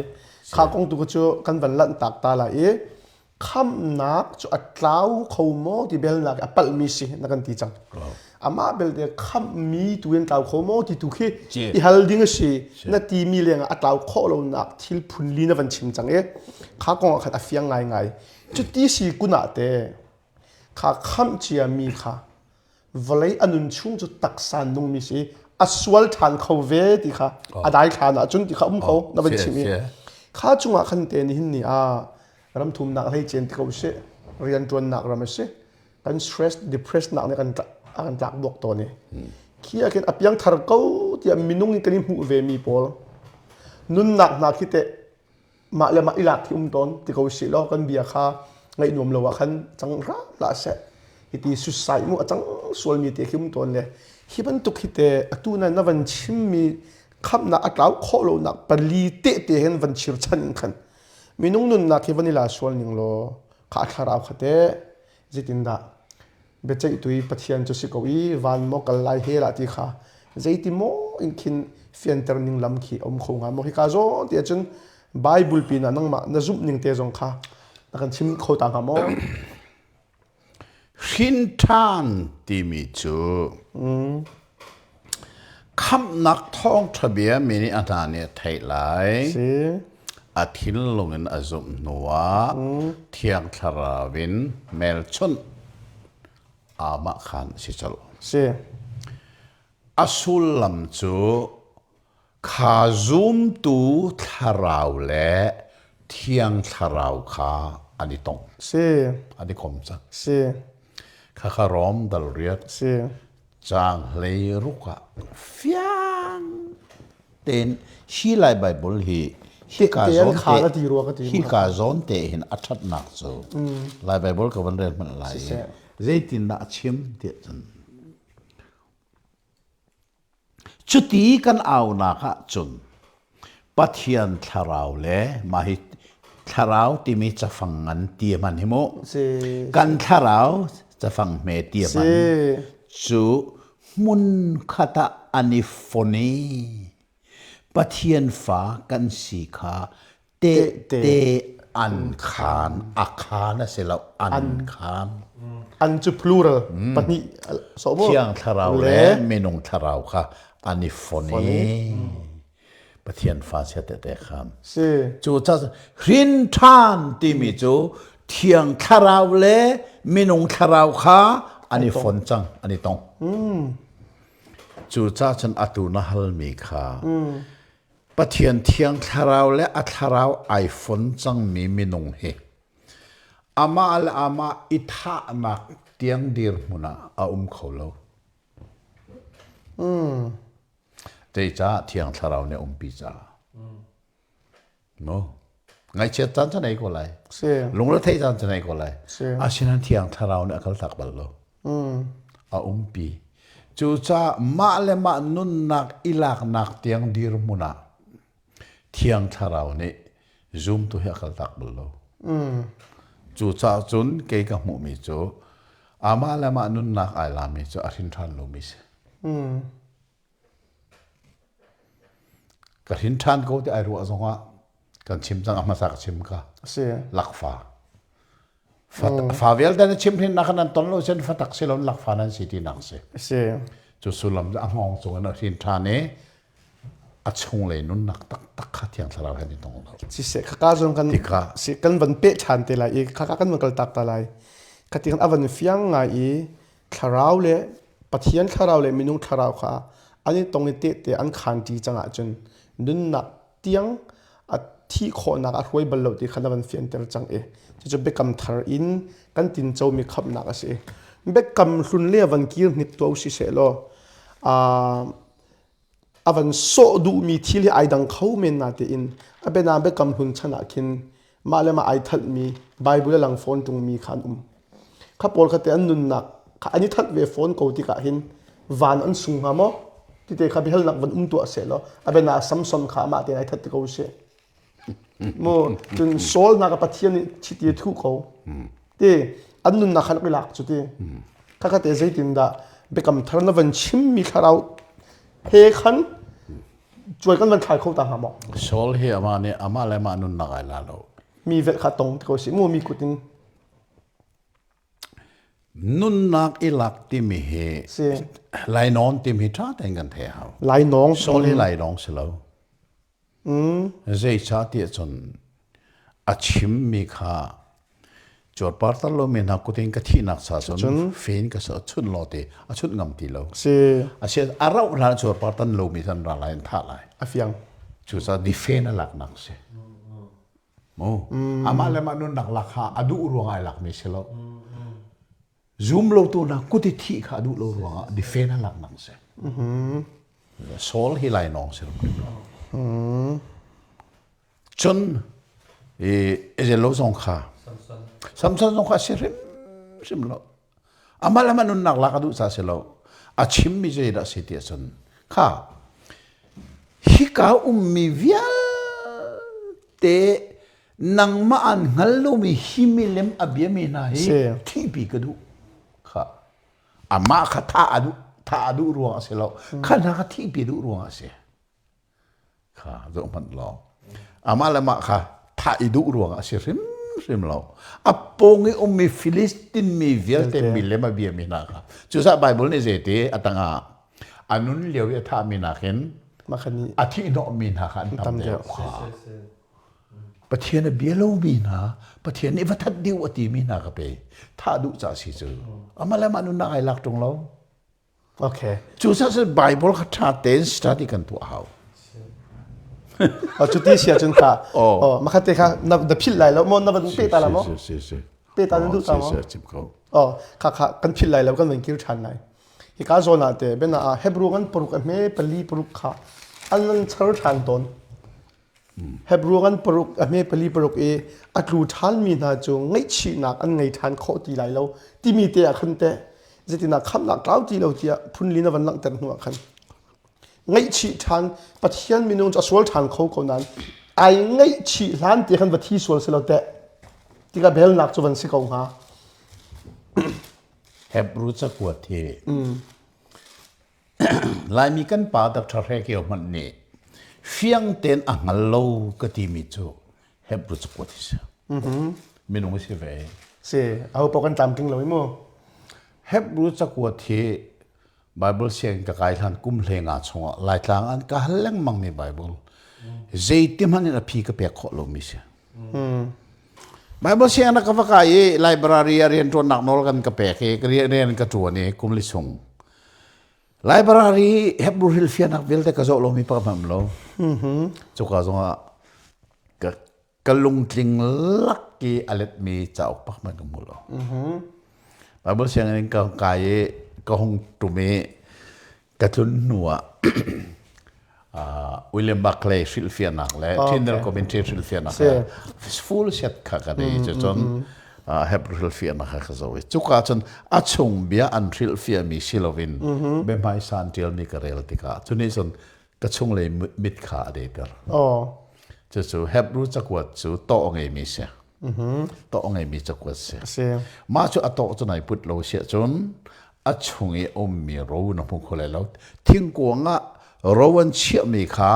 ข้ากงตุกจู่กันวันลันตักตาละคำนักจู่อัตลาวเขาโมที่เบลนักอัปลมีสินักกันตีจังอามาเบลเดคำมีตัวเองตาวเขาโมที่ตุกี้อีฮัลดิ้งสินาทีมีเลี้ยงอัตลาวเขาเรานักที่พุนลีนับวันชิมจังข้ากงขัดอฟิยังไงจุดที่สี่กุนัดข้าคำเชียมีข้าวลัยอนุนชุ่งจุดตักสันนุ่งมีสิอัศวลทานเขาเวทีข้าได้ข้านะจนที่ข้าเขานับเป็นชิมีข้าจุงอ่ะขันเตนิหินนี่รำทุ่มนักให้เจนที่เขาเสียเรียนจวนนักรำเสียกัน stress depressed นักในกันจากบวกตัวนี้ขี้อากินอับยังทาร์เก้าที่มีนุ่งกันนี่หูเวมีพอลนุ่นนักที่เตะมาเลยมาอิลักที่ต้นที่เขาเสียแล้วกันเบียข้าไงหนุ่มเราว่าขันจังร่าละเสะฮิตีสุดสายมั่วจังส่วนมีเตะขึ้นต้นเลยฮิบันตุกฮิเตะตัวนั้นวันชิมมีคำนักอัตลาวโคโลนักปลีเตะเห็นวันชิรชันขันมีนุ่งนุ่นนักฮิวันนี้ลาส่วนหนึ่งโลขาดคาราวขัดเตะจิตินดาเบจตุยปัทยันจุสิกวีวันโมกัลไลเฮระที่ข้าจิติโมอินคินเฟียนเตอร์นิงลำขีอมคงอ่ะโมฮิกาโซเดียจนไบเบิลปีนั้นนั่งมาณจุบนิงเตะจงข้านักชิมเขาต่างกันมั้งหินทานที่มีจูคำนักท่องทะเบียนมินิอันนี้ไทยไลอาทิตย์ลงเงินอาจุมนัวเทียงคาราวินเมลชนอามาขันสิจัลอาสุลลำจูขาซุมตูทาราวเล่เทียงทาราวขาอันนี้ตรงอันนี้คมจังข้าคารอมดัลเรียดจางเลยรุกะฟิยังเต็นชีไลไบเบิลฮีกาซอนเตหินอัจฉรินักจูไลไบเบิลกับวันเรียนมันไลเจตินนักชิมเดียจันจุดที่กันเอาหนักจุนปัทยันทาราวเล่มาฮิทาราวที่มีจะฟังงันเตียมันหิโมกันทาราวจะฟังเมเตียมันจูมุนคาตาอันิโฟนี ปะเทียนฟ้ากันสีขาเตอันขานอาคานะเสเราอันขาน อันจะ plural ปนี้สมมติ เที่ยงทะเราและเมนงทะเราค่ะอันนี้ฝนนี้ปะเทียนฟ้าเสียแต่คำ สิ จูจะหินทานที่มีจูเที่ยงทะเราและเมนงทะเราค่ะอันนี้ฝนจังอันนี้ตรงจูจ้าฉันอตุนหัลมีค่ะปะเทียนเที่ยงทะเราและอัทะเราไอฝนจังมีเมนงเฮอามาและอามาอิทานักเตียงดีร์มุนะอาเขาโลเจ้าจ้าเที่ยงทะเราเนี่ยปีจ้าโน่ไงเชื่อจันจะไหนก็ไร สิ ลงรถไทยจันจะไหนก็ไร สิ อาชินันเที่ยงทะเราเนี่ยเขาตักบัลโลอาปีจูจ้ามาและมานุนนักอิลักนักเตียงดีร์มุนะเที่ยงทะเราเนี่ยซูมตัวเขาตักบัลโลจูจ้าจุนเกี่ยกับมุมิจูอามาและมานุนนักไอลามิจูอาทินทันลูมิสกระทินทันก็ที่ไอรัวสงะกันชิมจังอามาสักชิมกะ สิ ลักฟ้าฟ้าเวลแต่ชิมที่นักนั้นตอนเราเช่นฟัตักเซลล์ลักฟ้านั้นสิที่นักเส สิ จูสุลัมจะมองส่งกันทินทานเนี่ยอัดชงเลยนุ่นนักตักขัดยังสลาวให้ที่ตรงนั้น สิเสกข้าจงกันสิกันวันเป๊ะชันเตลัยอีกข้ากันมันกลตักตะไลกติกันอวันเฟียงไงอีคาราวเลปะเทียนคาราวเลมินุงคาราวค่ะอันนี้ตรงนี้เตะอันขันจีจังอาจนนุนนักเตียงอัดที่ขอนักรวยบอลลูที่ขันวันเฟียนเตอร์จังจะเบกำทาร์อินกันตินเจ้ามีขับนักสิเบกำรุนเลี้ยวันกีร์นิดตัวสิเสโลอวันโซดูมีที่ที่ไอดังเขาเมนนาเตอินอเบนาเบกำหุนชนะคินมาเลมาไอทัดมีไบเบิลหลังฟอนตรงมีขันข้าพอลขัดอันนุนนักอันนี้ทัดเวฟอนกูติกะหินวานอันสูงหามอที่เตะข้าพิฮัลนักวันตัวเสร็จแล้วอเบนาซัมซุงขามาเตะไอทัดติกูเสโมจนโซลนักปัทยันชิดยี่ทุกเขาเตะอันนุนนักขันไปหลักจุดเตะข้าเตะใจตินดาเบกำทารนวันชิมมีคาราวเฮขันช่วยกันมันขายเขาต่างหาก โซลเฮียมาเนี่ยอามาและมานุนนักไอลาโลมีเวทขัดตรงที่เขาสิมูมีกุตินนุนนักอิลักที่มีเฮ สิ ไลนอนที่มีท่าแต่งกันเทียว หลายน้อง โซลเฮไลนองสิโลเจ้าชาติจนอาชิมมีค่าจอดปาร์ตโลเมนักกุติงกที่นักสะสมเฟนก็สะชุนโลเตอชุนงำตีโล สิ อาเช่นอาเราหลานจอดปาร์ตันโลมีทันรายท่าไร อาฟิยัง จูซาดิเฟนหลักนักเสโมอามาเลมานุนนักลักฮะอดูรวงไอหลักไม่ใช่แล้วซูมโลตัวนักกุติที่ขาดูโลรวงดิเฟนหลักนักเสโซลฮิไลนองเสจนเอเจโลซงขาซัมซันซงขาเสริมสิมโลอามาเลมานุนนักลักดูซาเสโลอาชิมมิเจดาสิเตียสันข้าฮิกามีเวียเตนังมาอันฮัลโลมีฮิมิเลมอเบียมีนาเฮที่ปีกดูข้าอามาข้าท่าดูรวงเสแล้วข้านักที่ปีดูรวงเสข้าจะมันลองอามาละมาข้าท่าดูรวงเสริมเราอปงมีฟิลิสตินมีเวียเตมีเลมอเบียมีนาข้าจุดสับไบเบิลนี่เจตีอัตังอาอันนู้นเลี้ยวท่ามีนาเห็นมาคันนี้อาทิตย์นอมีนาขันทำเดียวข้าประเทศนั้นเบียโลมีนาประเทศนี้วัฒนเดียวอติมีนาก็ไปถ้าดูจากสิจูอามาแล้วมานุนนักไอหลักตรงเราโอเคจูซาสไบเบิลเขาชาเตนสตาร์ดิกันตัวเขาจุดที่เสียจนขามาคันเตะค่ะนับดับพิลไหลแล้วมันนับเป็นเปตาละมั้งเปตานั่นดูตามมั้งค่ะกันพิลไหลแล้วกันเป็นกิลชันไหนฮิกาโซนาเตะเป็นเฮบรูกันปรุกเมย์ปลีปรุกขาอันนั้นเชิดชันตนเฮบรูกันปรุกเมย์ปลีปรุกอัตรูทันมีนาจงไงชีนักอันไงทันโคตีไหลแล้วที่มีเตะขันเตะจะตินักคำนักเล่าตีเราเจียพุ่นลินาวันลังเตะหัวขันไงชีทันปัจเจียนมีนุ่งจะสวลทันเขาคนนั้นไอไงชีทันเตะขันวัตที่สวลเสเราเตะที่กับเบลนักจะวันสิกงหาเฮบรูจะกวดเทลายมีกันป่าดักทะเลเกี่ยวมันนี่ ฟียงเต็นอ่างโลก็ที่มีจูเฮบรูจักวัดที่เสียไม่นุ่งไม่ใช่เว้ย เสียเอาปกันตามกิงเลยมั้ง เฮบรูจักวัดที่ไบเบิลเสียงกับไก่ทันกุมเลงอาชงอ่ะลายทางอันก็ฮัลลังมังในไบเบิลเจติมันนี่พีก็เปียกขอลมมิเสียไบเบิลเสียงนักกฟ้าไอ้ไลบรารีเรียนตัวหนักนอลกันกับเปียกเรียนกับตัวนี้กุมลิสงไลบรารีเฮบรูฮิลเฟียนักเวลแต่ก็จะลงมีปากมันโลจุกอาจงอ่ะกลุงทิงลักกี้อเลตมีจะออกปากมันกันหมดโลไบเบิลเสียงนี่ก็ไก่ก็คงตุเมกระทุนหนัววิลเลียมบัคเลย์ฟิลเฟียนักและที่นั่นก็เป็นที่ฟิลเฟียนักฟูลเซตค่ะกันเลยจนเฮบฟิลเฟียนักค่ะจะวิจุกอาจนอาชงเบียอันฟิลเฟียมีซิลวินเบมไฮซันเทียลนี่ก็เรลติกาจนนี้จนกระชงเลยมิดขาเดเปอร์จะจูเฮบรู้จักว่าจูโตองเอมิเสียโตองเอมิจักว่าเสียมาจูอโตจนไหนพุทธโลเสียจนอาชงเออมมีรู้นะพุ่งคนเลยแล้วทิ้งกวงอ่ะรู้วันเชื่อมีขา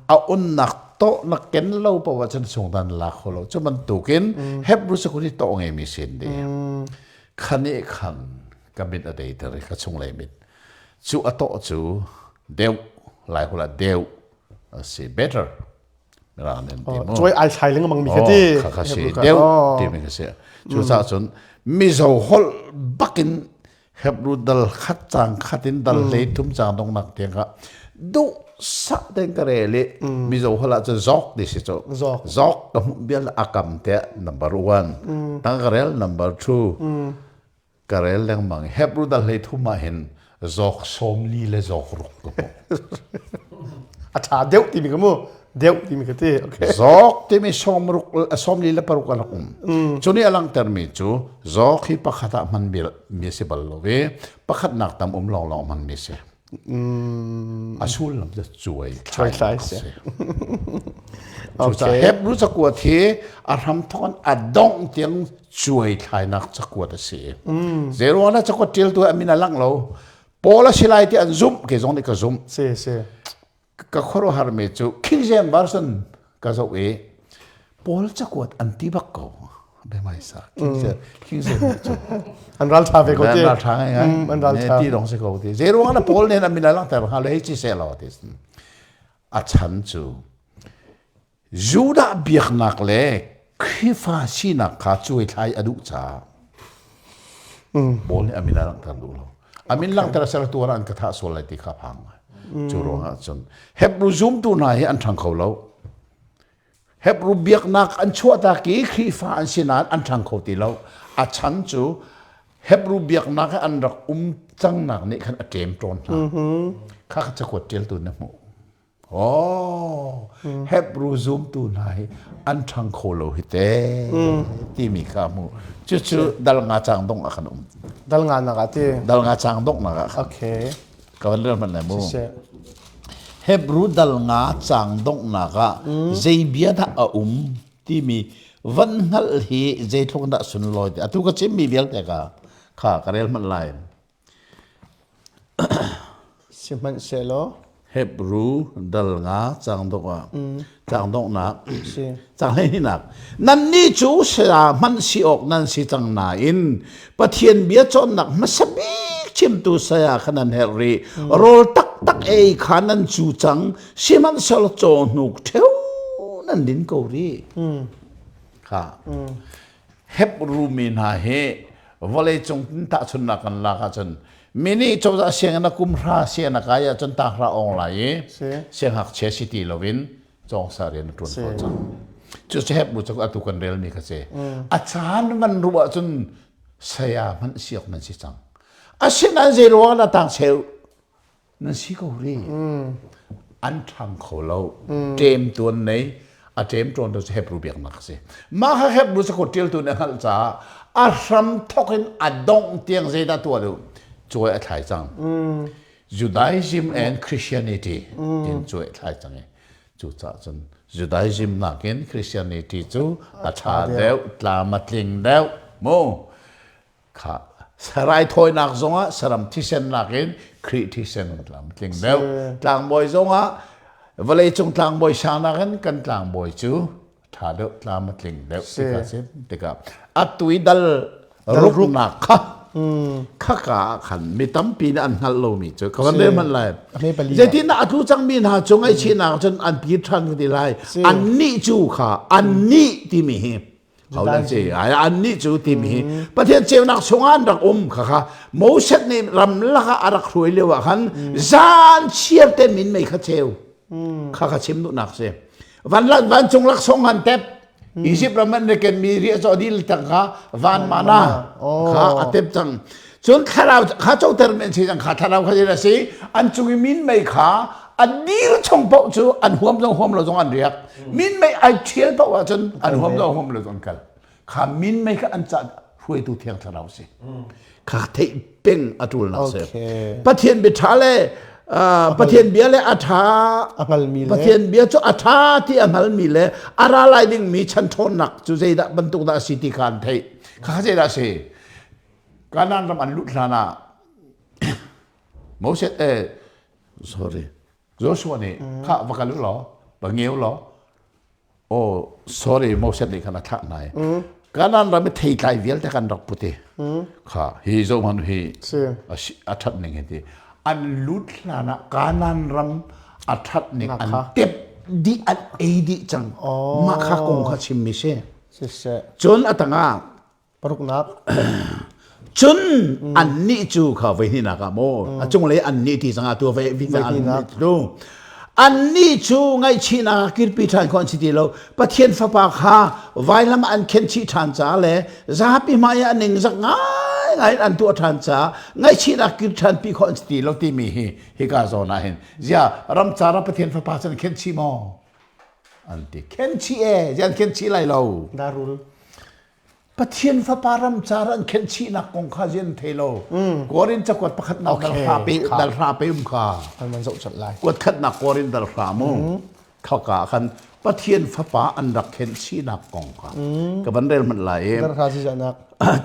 เอาอุนนักโตนักเก็นเล่าประวัติชงดันลักเขาเราจะมันตุกินเฮบรู้สึกว่าที่โตไงมีเส้นเดียขันนี้ขันก็เป็นอะไรแต่ละก็ชงเลยมิดจูอโตจูเดียวหลายคนละเดียวสิ better เวลาเนี่ยช่วยไอชัยเรื่องมังมีแค่ที่ข้าสิเดียวที่มีแค่เสียจูซาจนมิโซฮอลบักินเฮบรู้ดัลขัดจางขัดินดัลเลยทุ่มจางตรงนักเตียงก็ดูสักเด็กก็เรลี่มิโซฮอลจะจอกดิสิโจจอกก็เบียลอากำเตะ number one ตั้งก็เรล number two ก็เรลเรื่องมังเฮบรู้ดัลเลยทุ่มมาเห็นจอกสมลีเลยจอกรุกก็พออาชาเดียวที่มีกันมั้งเดียวที่มีกันที่โอเคจอกที่มีสมรุกสมลีเลยปรุกกันละจุนี่อลังเตอร์มิจูจอกที่ปักขัดมันมีสิบลโลเวปักขัดนักตามลองมันมีเสียอาชูลำจะช่วยใช่เสียจะเฮบรู้จักว่าที่อารมณ์ทอนอดงเตียงช่วยทายนักจักว่าเสียเจรวานะจักว่าเจลตัวมินาลังเราพอละสิไลที่อันซุ่มque zong ni que zoom เสียก็ขอรู้ฮาร์เมจูคิงเจมบาร์สันก็จะเอพอละจักว่าอันที่บักเขาไม่ไม่สักคิงเจมจูอันรัลทาเวก็ที่อันรัลทาไงอันรัลทาที่รองเสกที่เจรวานะพอละเนี่ยมินาลังแต่ว่าเลยที่เซลล์ที่สุดอาชันจูจูดาเบียกนักเล่ขี้ฟ้าชีนักขาช่วยทายอดุจ่าพอละมินาลังแต่ดูเราอามินลังแต่ละเสลตัวนั้นก็ท้าสวลายที่ข้าพังจูโรงจนเฮบรูซุมตัวไหนอันทางเขาเราเฮบรูเบียกนักอันชั่วตะกี้ขี้ฟ้าอันสินานอันทางเขาตีเราอาชันจูเฮบรูเบียกนักอันรักจังนักนี่ขันเกมตรนข้าจะกดเจลตัวนั้นหมดโอ้เฮบรูซุมตัวไหนอันทางเขาเราฮิตเต้ที่มีข้ามูจู่ๆดัลงาจังดงอะขนมดัลงานนักที่ดัลงาจังดงนักโอเคก็เรื่องมันไหนมูเฮบรูดัลงาจังดงนักเจเบียดะที่มีวันนั้นที่เจทุกนักสุนลอยแต่ทุกคนมีเบียดแต่ก็ข้าก็เรื่องมันไหลสิมันเซโลเฮบรูดัลงาจังดงจังดงนักจังให้นักนั่นนี่จูเสียมันสิออกนั่นสิจังนาอินปะเทียนเบียจนนักมาสบีชิมตัวเสียขนาดเฮรีโรลตักเอขานันจูจังสิมันสลจงนุกเทวนั่นดินเกาหลีค่ะเฮบรูมินาเฮวอลเลจงตาชนนักันลากจนมินิโจจะเสียงนักกุมราเสียงนักายจนตาเราออนไลน์เสียงหักเชสิตีลวินจงสารีนตุนพอจังจุดเฮบรูจักอตุกันเรลนี่ก็เสียอาจารย์มันรู้ว่าจนเสียมันเสียกมันสิจังอาศินันเจรวานาต่างเชลนั่นสิเขาเรียอันทางเขาเราเจมตัวไหนอาเจมตัวนั้นจะเฮบรูเบียกนักเสียมาเฮบรูสกุลเจลตัวนั้นฮัลจ้าอาสัมทกินอดงเตียงเจดาตัวเดียวช่วยถ่ายจัง Judaism and Christianity จินช่วยถ่ายจังจู่จ้าจน Judaism นักเอง Christianity จู่อาชาเดียวตามาทิ้งเดียวโมค่ะสลายถอยนักจงอ่ะสลัมที่เซนนักเองคริที่เซนตามทิ้งเดียวต่างบ่อยจงอ่ะ วันเลยจงตลางบ่อยชานากันตลางบ่อยจูถ้าเดตลางมาถึงเด็กสิครับสิเด็กครับอัตุยดัลรุกนักข้ากาขันมีตั้มปีนอันฮัลโลมีจูเขาเรียกมันอะไรเจที่น่าทุจังมีน่าจงไอชีนาจนอันพีทรันกันดีไรอันนี้จูค่ะอันนี้ที่มีเขาเล่นเจอันนี้จูที่มีประเทศเจ้านักชงอันรักค่ะโมเสสนี่รำลักอารักรวยเลวะขันจานเชียบเต็มินไม่ข้าเจ้าข้าชิมนุนักเสียวันจงรักชงอันเต็บอียิปต์เรามันเรียนมีเรียจอดีลตั้งข้าวันมานาข้าอัตเต็บจังจนข้าเราข้าเจ้าเตอร์เมนสิจังข้าท่าเราข้าจะได้สิอันจุงมินไม่ข้าอันนี้เราชงเปาจูอันหัวมเราจงอันเรียกมินไม่ไอเชียร์เปาว่าจนอันหัวมเราจงกันข้ามินไม่ข้าอันจัดรวยตัวเทียงท่าเราสิข้าเทเป็นอัตุลนักเสียประเทศเบทาเลประเทศเบียเลอัฐาประเทศเบียจูอัฐาที่อังลมีเลอะไรไลดิ้งมีชั้นทนหนักจูเจดบรรทุกดาสิติการไทยข้าเจดาเสการนั้นรำอันลุทานาโมเสสsorry โจชัวนี่ข้าวักลุหรอบังเงียวหรอโอ้ sorry โมเสสนี่ขนาดท่าไหนการนั้นรำไม่เทไกเวียลแต่กันดอกพุทธิข้าฮีโจมันฮีอัฐหนึ่งเห็นทีอันลุดลานะการนั้นรำอัฐหนึ่งอันเต็บดีอันเอดีจังมาข้ากงข้าชิมมิเช่จนอัตงาปรุกนักจนอันนี้จูเขาไว้ที่นักโมจงเลยอันนี้ที่สังอาตัวไว้วิญญาณดูอันนี้จูไงชีนาคิดปีทานคนสิติโลประเทศฟ้าปากฮาไว้ลำอันเข็นชีทานจ้าเลยจะปีมายาหนึ่งสักง่ายไงอันตัวทานจ้าไงชีนาคิดทานปีคนสิติโลที่มีฮิกาโซนาเห็นจะรำจาระประเทศฟ้าปากฉันเข็นชีมออันที่เข็นชีจะเข็นชีไรเราดารุลประเทศฟ้าปารำจารันเข็นชีนักกงข้าเจนเทโลกอรินจะกวดประคัดนักดัลฟาเปดัลฟาเปข้ามันสุดจัดเลยกวดขัดนักกอรินดัลฟามุข้ากาขันประเทศฟ้าปาอันดักเข็นชีนักกงข้ากับบันเดลมันไหล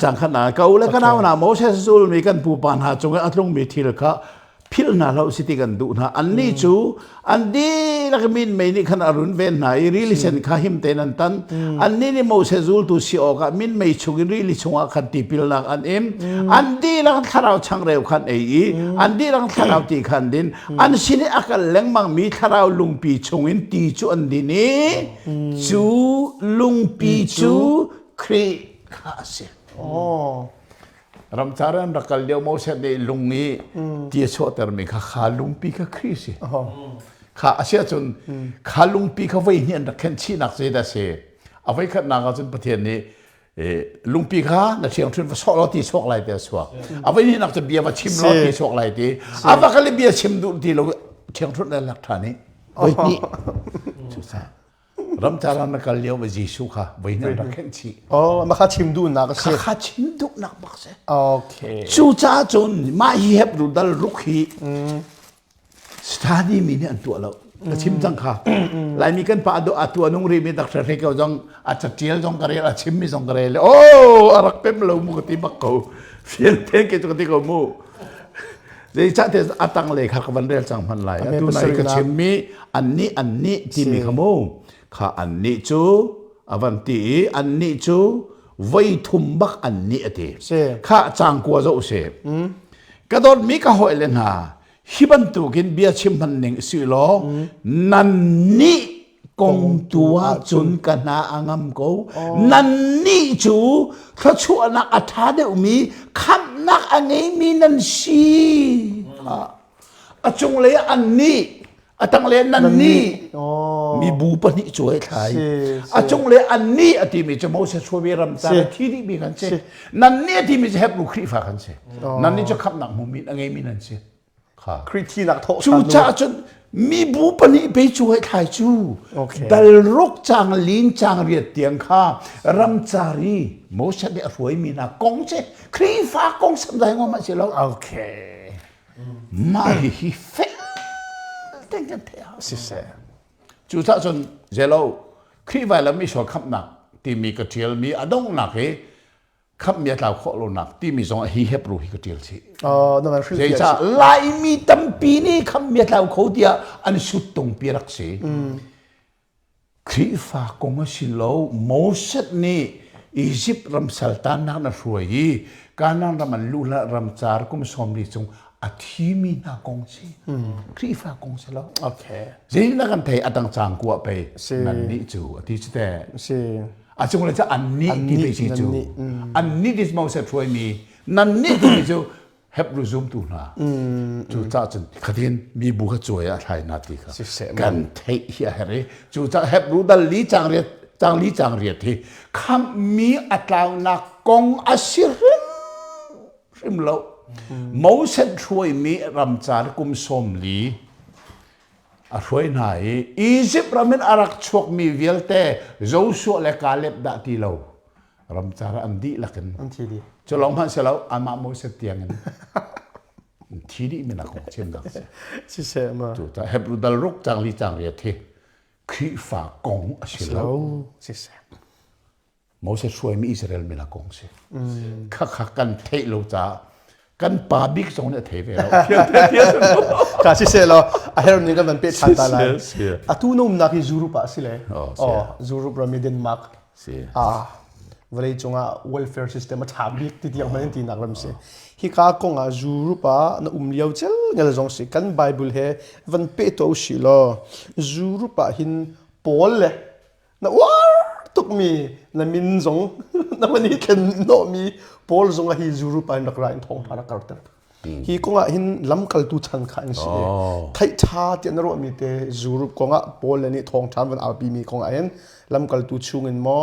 จังขนาดเก่าเลยก็น่าหนาโมเสสซูลมีกันปูปานหาจงอัตลงมีทีละข้าพิลนาเราสิติกันดูนะอันนี้จูอันดีลักมินไม่นี่ขนาดรุนเวนไหนรีลิเซนข้าหิมเตนันตันอันนี้นี่โมเสสซูลตัวสิโอกามินไม่ชุกรีลิชงอาคันตีพิลนักอันเอ็มอันดีลักข้าเราช่างเร็วขันเออันดีลักข้าเราตีขันดินอันสินี่อาการเล็งมังมีข้าเราลุงปีชงอินตีจูอันดีนี่จูลุงปีจูครีข้าเสียรำจารันรักเดียวโมเสสได้ลุงนี้ที่ชดแต่ไม่ข้าลุงปีข้าคริสต์ข้าอาเซียจนข้าลุงปีข้าไว้เนี่ยนักเขียนชีนักเจดาเสเอาไว้ขัดนักจนประเทศนี้ลุงปีข้านักเชียงทุนว่าชอบรถที่ชอบอะไรเดียวชัวเอาไว้นี่นักจะเบียร์มาชิมรถที่ชอบอะไรดีเอาไว้ก็เลยเบียร์ชิมดูที่เราเชียงทุนในหลักฐานนี้ไว้นี่สุดท้ายรำจารันนักเลี้ยวไปจีสุค่ะไว้เนี่ยนักเขียนชีมาข้าชิมดูนักเสียข้าชิมดูนักบักเสียโอเคจูจ้าจนมาเฮียบดูดัลรุกฮีสถานีมีเนี่ยอันตัวเราชิมจังค่ะหลายมีกันป่าดูอัตัวนุ่งรีมีดักเตอร์เเขาจังอาจจะเจียลจังกระเรลชิมมีจังกระเรลโอ้อารักเป็นเรามุกติบักเขาเฟียนเทงกิจกติเขามูเดี๋ยวจะเทอัตังเลยค่ะกับวันเรียลจังพันไหลตัวไหนก็ชิมมีอันนี้ที่มีขโมข้าอันนี้จูอวันตีอันนี้จูไว้ทุ่มบักอันนี้ทีข้าจางกัวเจ้าเสพกระโดดมีกระหอยเลนหาฮิบันตุกินเบียชิมพันหนึ่งสิโลนันนี่กงตัวจุนกันนาอังมโกนันนี่จูถ้าชัวนักอัฐาเดอุมีคำนักอันนี้มีนันชีจงเลยอันนี้ตั้งเลยนันนี่มีบูปนิช่วยใครจงเลยอันนี้ที่มีจะมองเสช่วยรำจาที่นี่มีกันเช่นันนี่ที่มีจะให้ลูกครีฟ้ากันเช่นันนี่จะขับหนักมุมินอะไรมีนั่นเช่ครีที่หนักโทษจูจ้าจนมีบูปนิไปช่วยใครจูแต่รุกจางลินจางเรียดเตียงข้ารำจารีโมเสเดอรวยมีนากงเช่ครีฟ้ากงสำได้งอมาเช่แล้วโอเคมาฮิเฟเต็งกันเถอะสิเสจูจ้าจนเจโลครีไว้แล้วมีชอบขับหนักที่มีกระเทียมมีอดงหนัก ขับเมียเราข้อลนักที่มีสองฮีเฮบรูฮิกเดียลสิ นั่นมัน เจ้าไล่มีตั้มปีนี้ขับเมียเราเขาเดียอันสุดตรงปีรักสิคริฟากงสิโลโมเสสนี่อียิปต์รำสัลตานนักรวยการนั่งรำมันลุละรำจาร์กุมสมดีจงอาทิมีนากงสิคริฟากงสิโล โอเค jadi nak kan thei atang chang ku pe nan ni chu ati chite สิ a chung le cha an ni ti pe chi chu an ni dis mau se throi mi nan ni ti chu heb ru zoom tu na chu cha chen khatin mi bu kha choi a thai na ti kha kan thei hi a re chu cha heb ru dal li chang ri thi kham mi atlaw na kong asirim rim lo mau se throi mi ram char kum som li a roi nai Egypt ramen arak chok mi velte Joshua le Caleb da ti lo ram chara an di lakin อันที่ดี cholong man se lo ama mo se tiang en thi di mina ko chen da สิเสมา tu ta hebru dal ruk chang li chang ye the khi fa kong a se แล้ lo วสิเส mo se shoi mi Israel mina kong se kha kan thei lo cha kan pa big song ne thei ve lo กาสิเสเราอาเฮรนี่ก็มันเป็นชันตาลาย Yes, yes. อาตูนุ่มนักยูรูปะสิเลย siya. ยูรูปรามิเดนมาร์ก se วันนี้จงอ่ะ welfare system มาถามบิ๊กที่ยังไม่ได้ตีนักรำเสียฮิกากงอ่ะยูรูปะน่ะเลี้ยวเจ้าเงี้ยจงสิกันไบเบิลเฮวันเปโตสิโลยูรูปะหินปอลเลยน่ะว้าตุกมีน่ะมินจงน่ะวันนี้เข็นโนมีปอลจงอ่ะฮิยูรูปะนักรายทองพารักการ์เตอร์ฮีกงอ่ะหินลำกัลตูชันขันสิไทยชาเตียนรู้มีแต่ยูรูปกงอ่ะปอลนี่ทองชันวันอาบีมีกงอ่ะเห็นลำกัลตูชูเงินมอ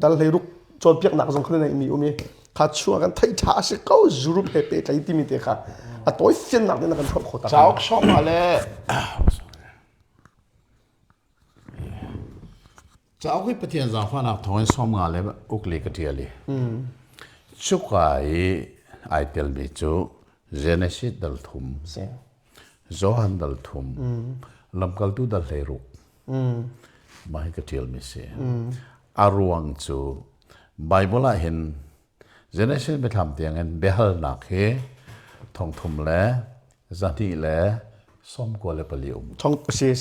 ดัลเลยรุกจนเพียกหนักสงครามในมีอุมีขัดชัวกันไทยชาสิเขายูรูปเฮเปใจที่มีแต่ค่ะอะตัวเสียนหนักเนี่ยกันครอบครัวตา chao song ma le chao ki pathian za fa na thoi som nga le uk le ka tia le chu kai ai tel mi chu genesis dal thum เสีย zohan dal thum lamkal tu dal le ru mai ka tel mi se aruang chu bible a hin genesis be tham tiang en behal na khe thong thum le zati le som ko le palium ท้องเสีย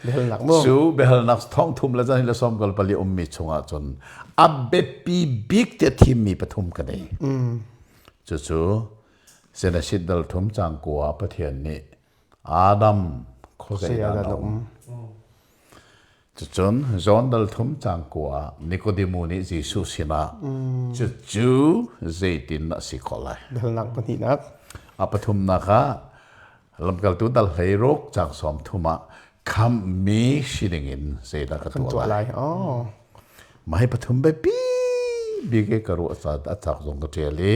เดี๋ยวหนักมั้ง chu behal nak thong thum le zani le som ko le palium mi chunga chon abbe pi big te thim mi pathum ka dei chu chu genesis dal thum chang ko a pathian ni adam kho ga ya no chu chon zon dal thum chang ko a nicodemus ni jesus sina chu chu zeitin na si kholai เดี๋ยวหนักปนินัก apathum naka lamkal tu dal heirok chang som thuma kham mi shidingin zeida ka ตัว tu อะไร lai อ๋อ mai pathum be pi bige karu sa achak jong ka tele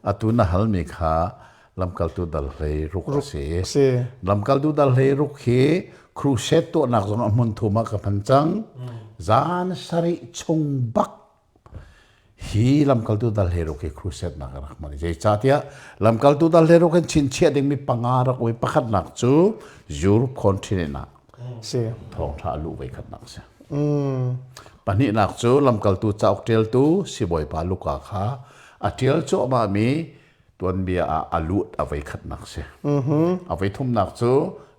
atuna halmi kha lamkal tu dal heirok se เสีย lamkal tu dal heirok he cruset to nak jong amun thuma ka panchang zan sari chung bak hi lamkal tu dal hero ke cruset na rak mani jai chatia lamkal tu dal hero kan chin che ding mi pangara oi pakhat nak chu europe continent na เสีย thong tha lu wei khat nak se pani nak chu lamkal tu chauk tel tu siboi pa luka kha atel chu ma mi tuan bia a alut awei khat nak se awei thum nak chu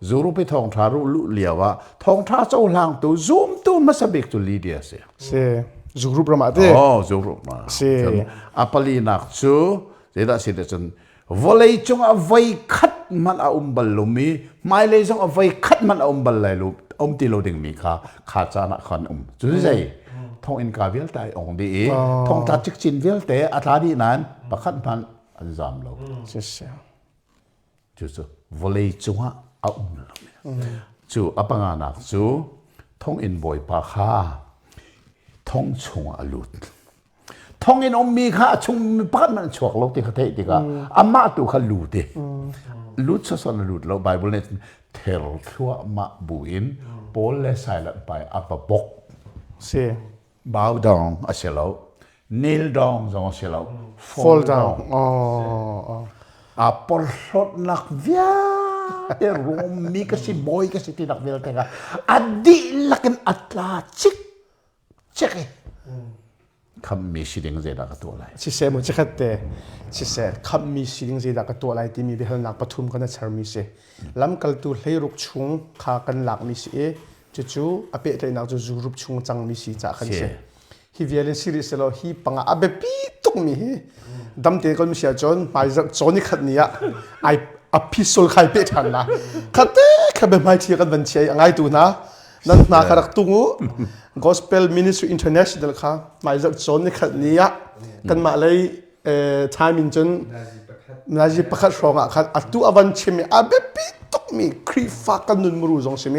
zuru pe thong tha ru lu liawa thong tha chau lang tu zoom tu masabek tu lidia se เสียยูรูปประมาทเด้ oh zuru ma Se. apali nak chu zeda sida chun volei chung a vai khat man a umbal lumi mai le chung a vai khat man a umbal lai lu ti lo ding mi kha cha na khan chu zai thong in ka vel tai ong di thong ta chik chin vel te a tha di nan pakhat man an zam lo เสียเสีย chu chu volei chung a chu apanga nak chu thong in boy pa kha thong chung a lut thong in om mi kha chung pat man chok lo ti kha thei ti ka ama tu kha lu ti lut so son lut lo bible net thel thua ma buin pol le silent by up a bok เสีย bow down a selo kneel down zong a selo fall down อ๋อ a por shot nak via te rom mi ka si boy ka si ti nak vel te ka adi lakin atla chik check คำมีสิ่งเจดากตัวไร ชิเซมุจิขัดเตชิเซขับมีสิ่งเจดากตัวไรที่มีเบลนักปฐุมกันนะชาร์มิเซลำกัลตูเฮรุกชุงขากันหลักมิเซจู่ๆอเปตเลยนักจู่รูปชุงจังมิเซจากขันเซฮิวิเอลินซีรีส์เราฮีปังอาเบปีตุกมีดำเตะกันมิเซจอนไปจากจอนี่ขัดนี้ไออภิสุลใครเปทันนะขัดเตะขับไปไม่ที่กันบัญชีง่ายตัวนะนั่นนาคารักตุงู Gospel Ministry International ค่ะหมายจากโซนนี้ขัดนี้กันมาเลยทายมินจนนาจีประคัดรองอ่ะขัดอัตุอวันเชมีอาเบปีตุกมีครีฟ้ากันนุนมรูจงใช่ไหม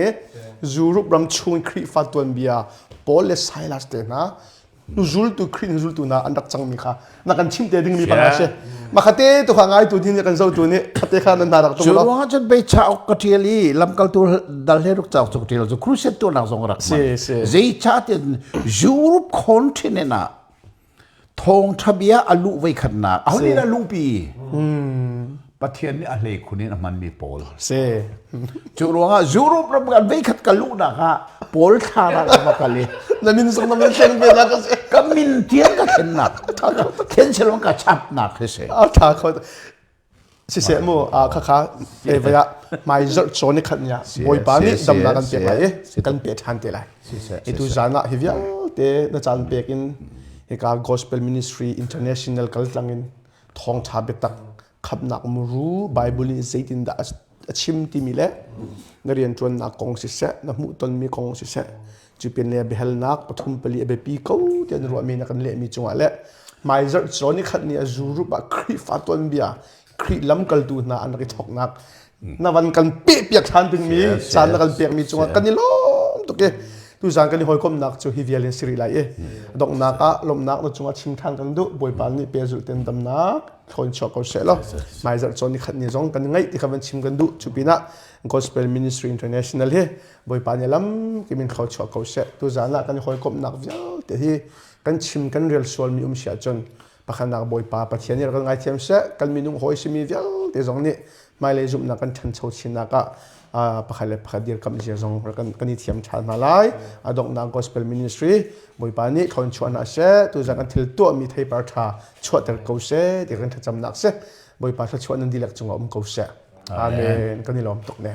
จูรุบรำชงครีฟ้าตัวเบียปอลเลสไซลัสเตนะนูจูลตัวครีนูจูลตัวน่ะอันดักจังมีค่ะนักกันชิมเตดึงมีปัญหาเช่มาขัดเตะตัวข้างไอ้ตัวที่นี่กันเจ้าตัวนี้ขัดเตะข้านันนารักตัว จุด เรา ว่าจะไปชาวกเทียลีลำกัลตัวดัลเฮรุกจากกเทียลจะครูเซตตัวนักสงรักมันเจชาติยูโรปคอนติเนนต์ทองทะเบียอลูไว้ขนาดเอานี่นะลูปีประเทศนี้อะไรคนนี้มันมีโปล เซ จุดว่ายูโรปรับกันไว้ขัดกันลูกนะฮะโปลทาระมากันเลย นั่นมินส่งน้ำมันเชงเบียร์ก็เซ ก็มินเทียนก็เข็นหนักเข็นเชลงก็ชับหนักเลยสิ อาถ้าเขาสิเสมูข้าเวียไม่จะโซนิขันเนี่ยบอยปานี่ดำนากันเปียกเลยกันเปียกทันเตเลยitu jana hivya te na chan pekin eka Gospel Ministry International kaltlangin thong thabe tak khapnak muru Bible ni zaitin da achim ti mile narian chuan na kong si se na mu ton mi kong si se chupin le behel nak pathum pali abe pi ko ten ro mi na kan le mi chunga le mai zer choni khat ni azuru ba khri faton bia khri lam kal tu na an ri thok nak na van kan pe piak than ting mi chan na kan pek mi chunga kan ni lom to ke tu zang kan ni hoi kom nak chu hi vialin siri lai e dok na ka lom nak no chunga chim thang kan du boi pan ni pe zu ten dam na thon chok ko se lo mai zer choni khat ni jong kan ngai ti khawan chim kan du chupina Gospel Ministry International he boi pan ni lam kimin khaw chok ko se tu zana kan hoi kom nak vial te hi kan chim kan real sol mi sia chon pakhanak boi pa pathian ni kan ngai thiam se kan minung hoi si mi vial te jong ni mai le zum na kan than chho china ka pakhale pakhadir kam je zong kan ni thiam than malai adok na Gospel Ministry boi pa ni thon chuana se tu za kan thil to mi thei par tha chhuat ter ko se ti kan thacham nak se boi pa tha chuan nan dilak chunga ko se amen kan ni lom tok ne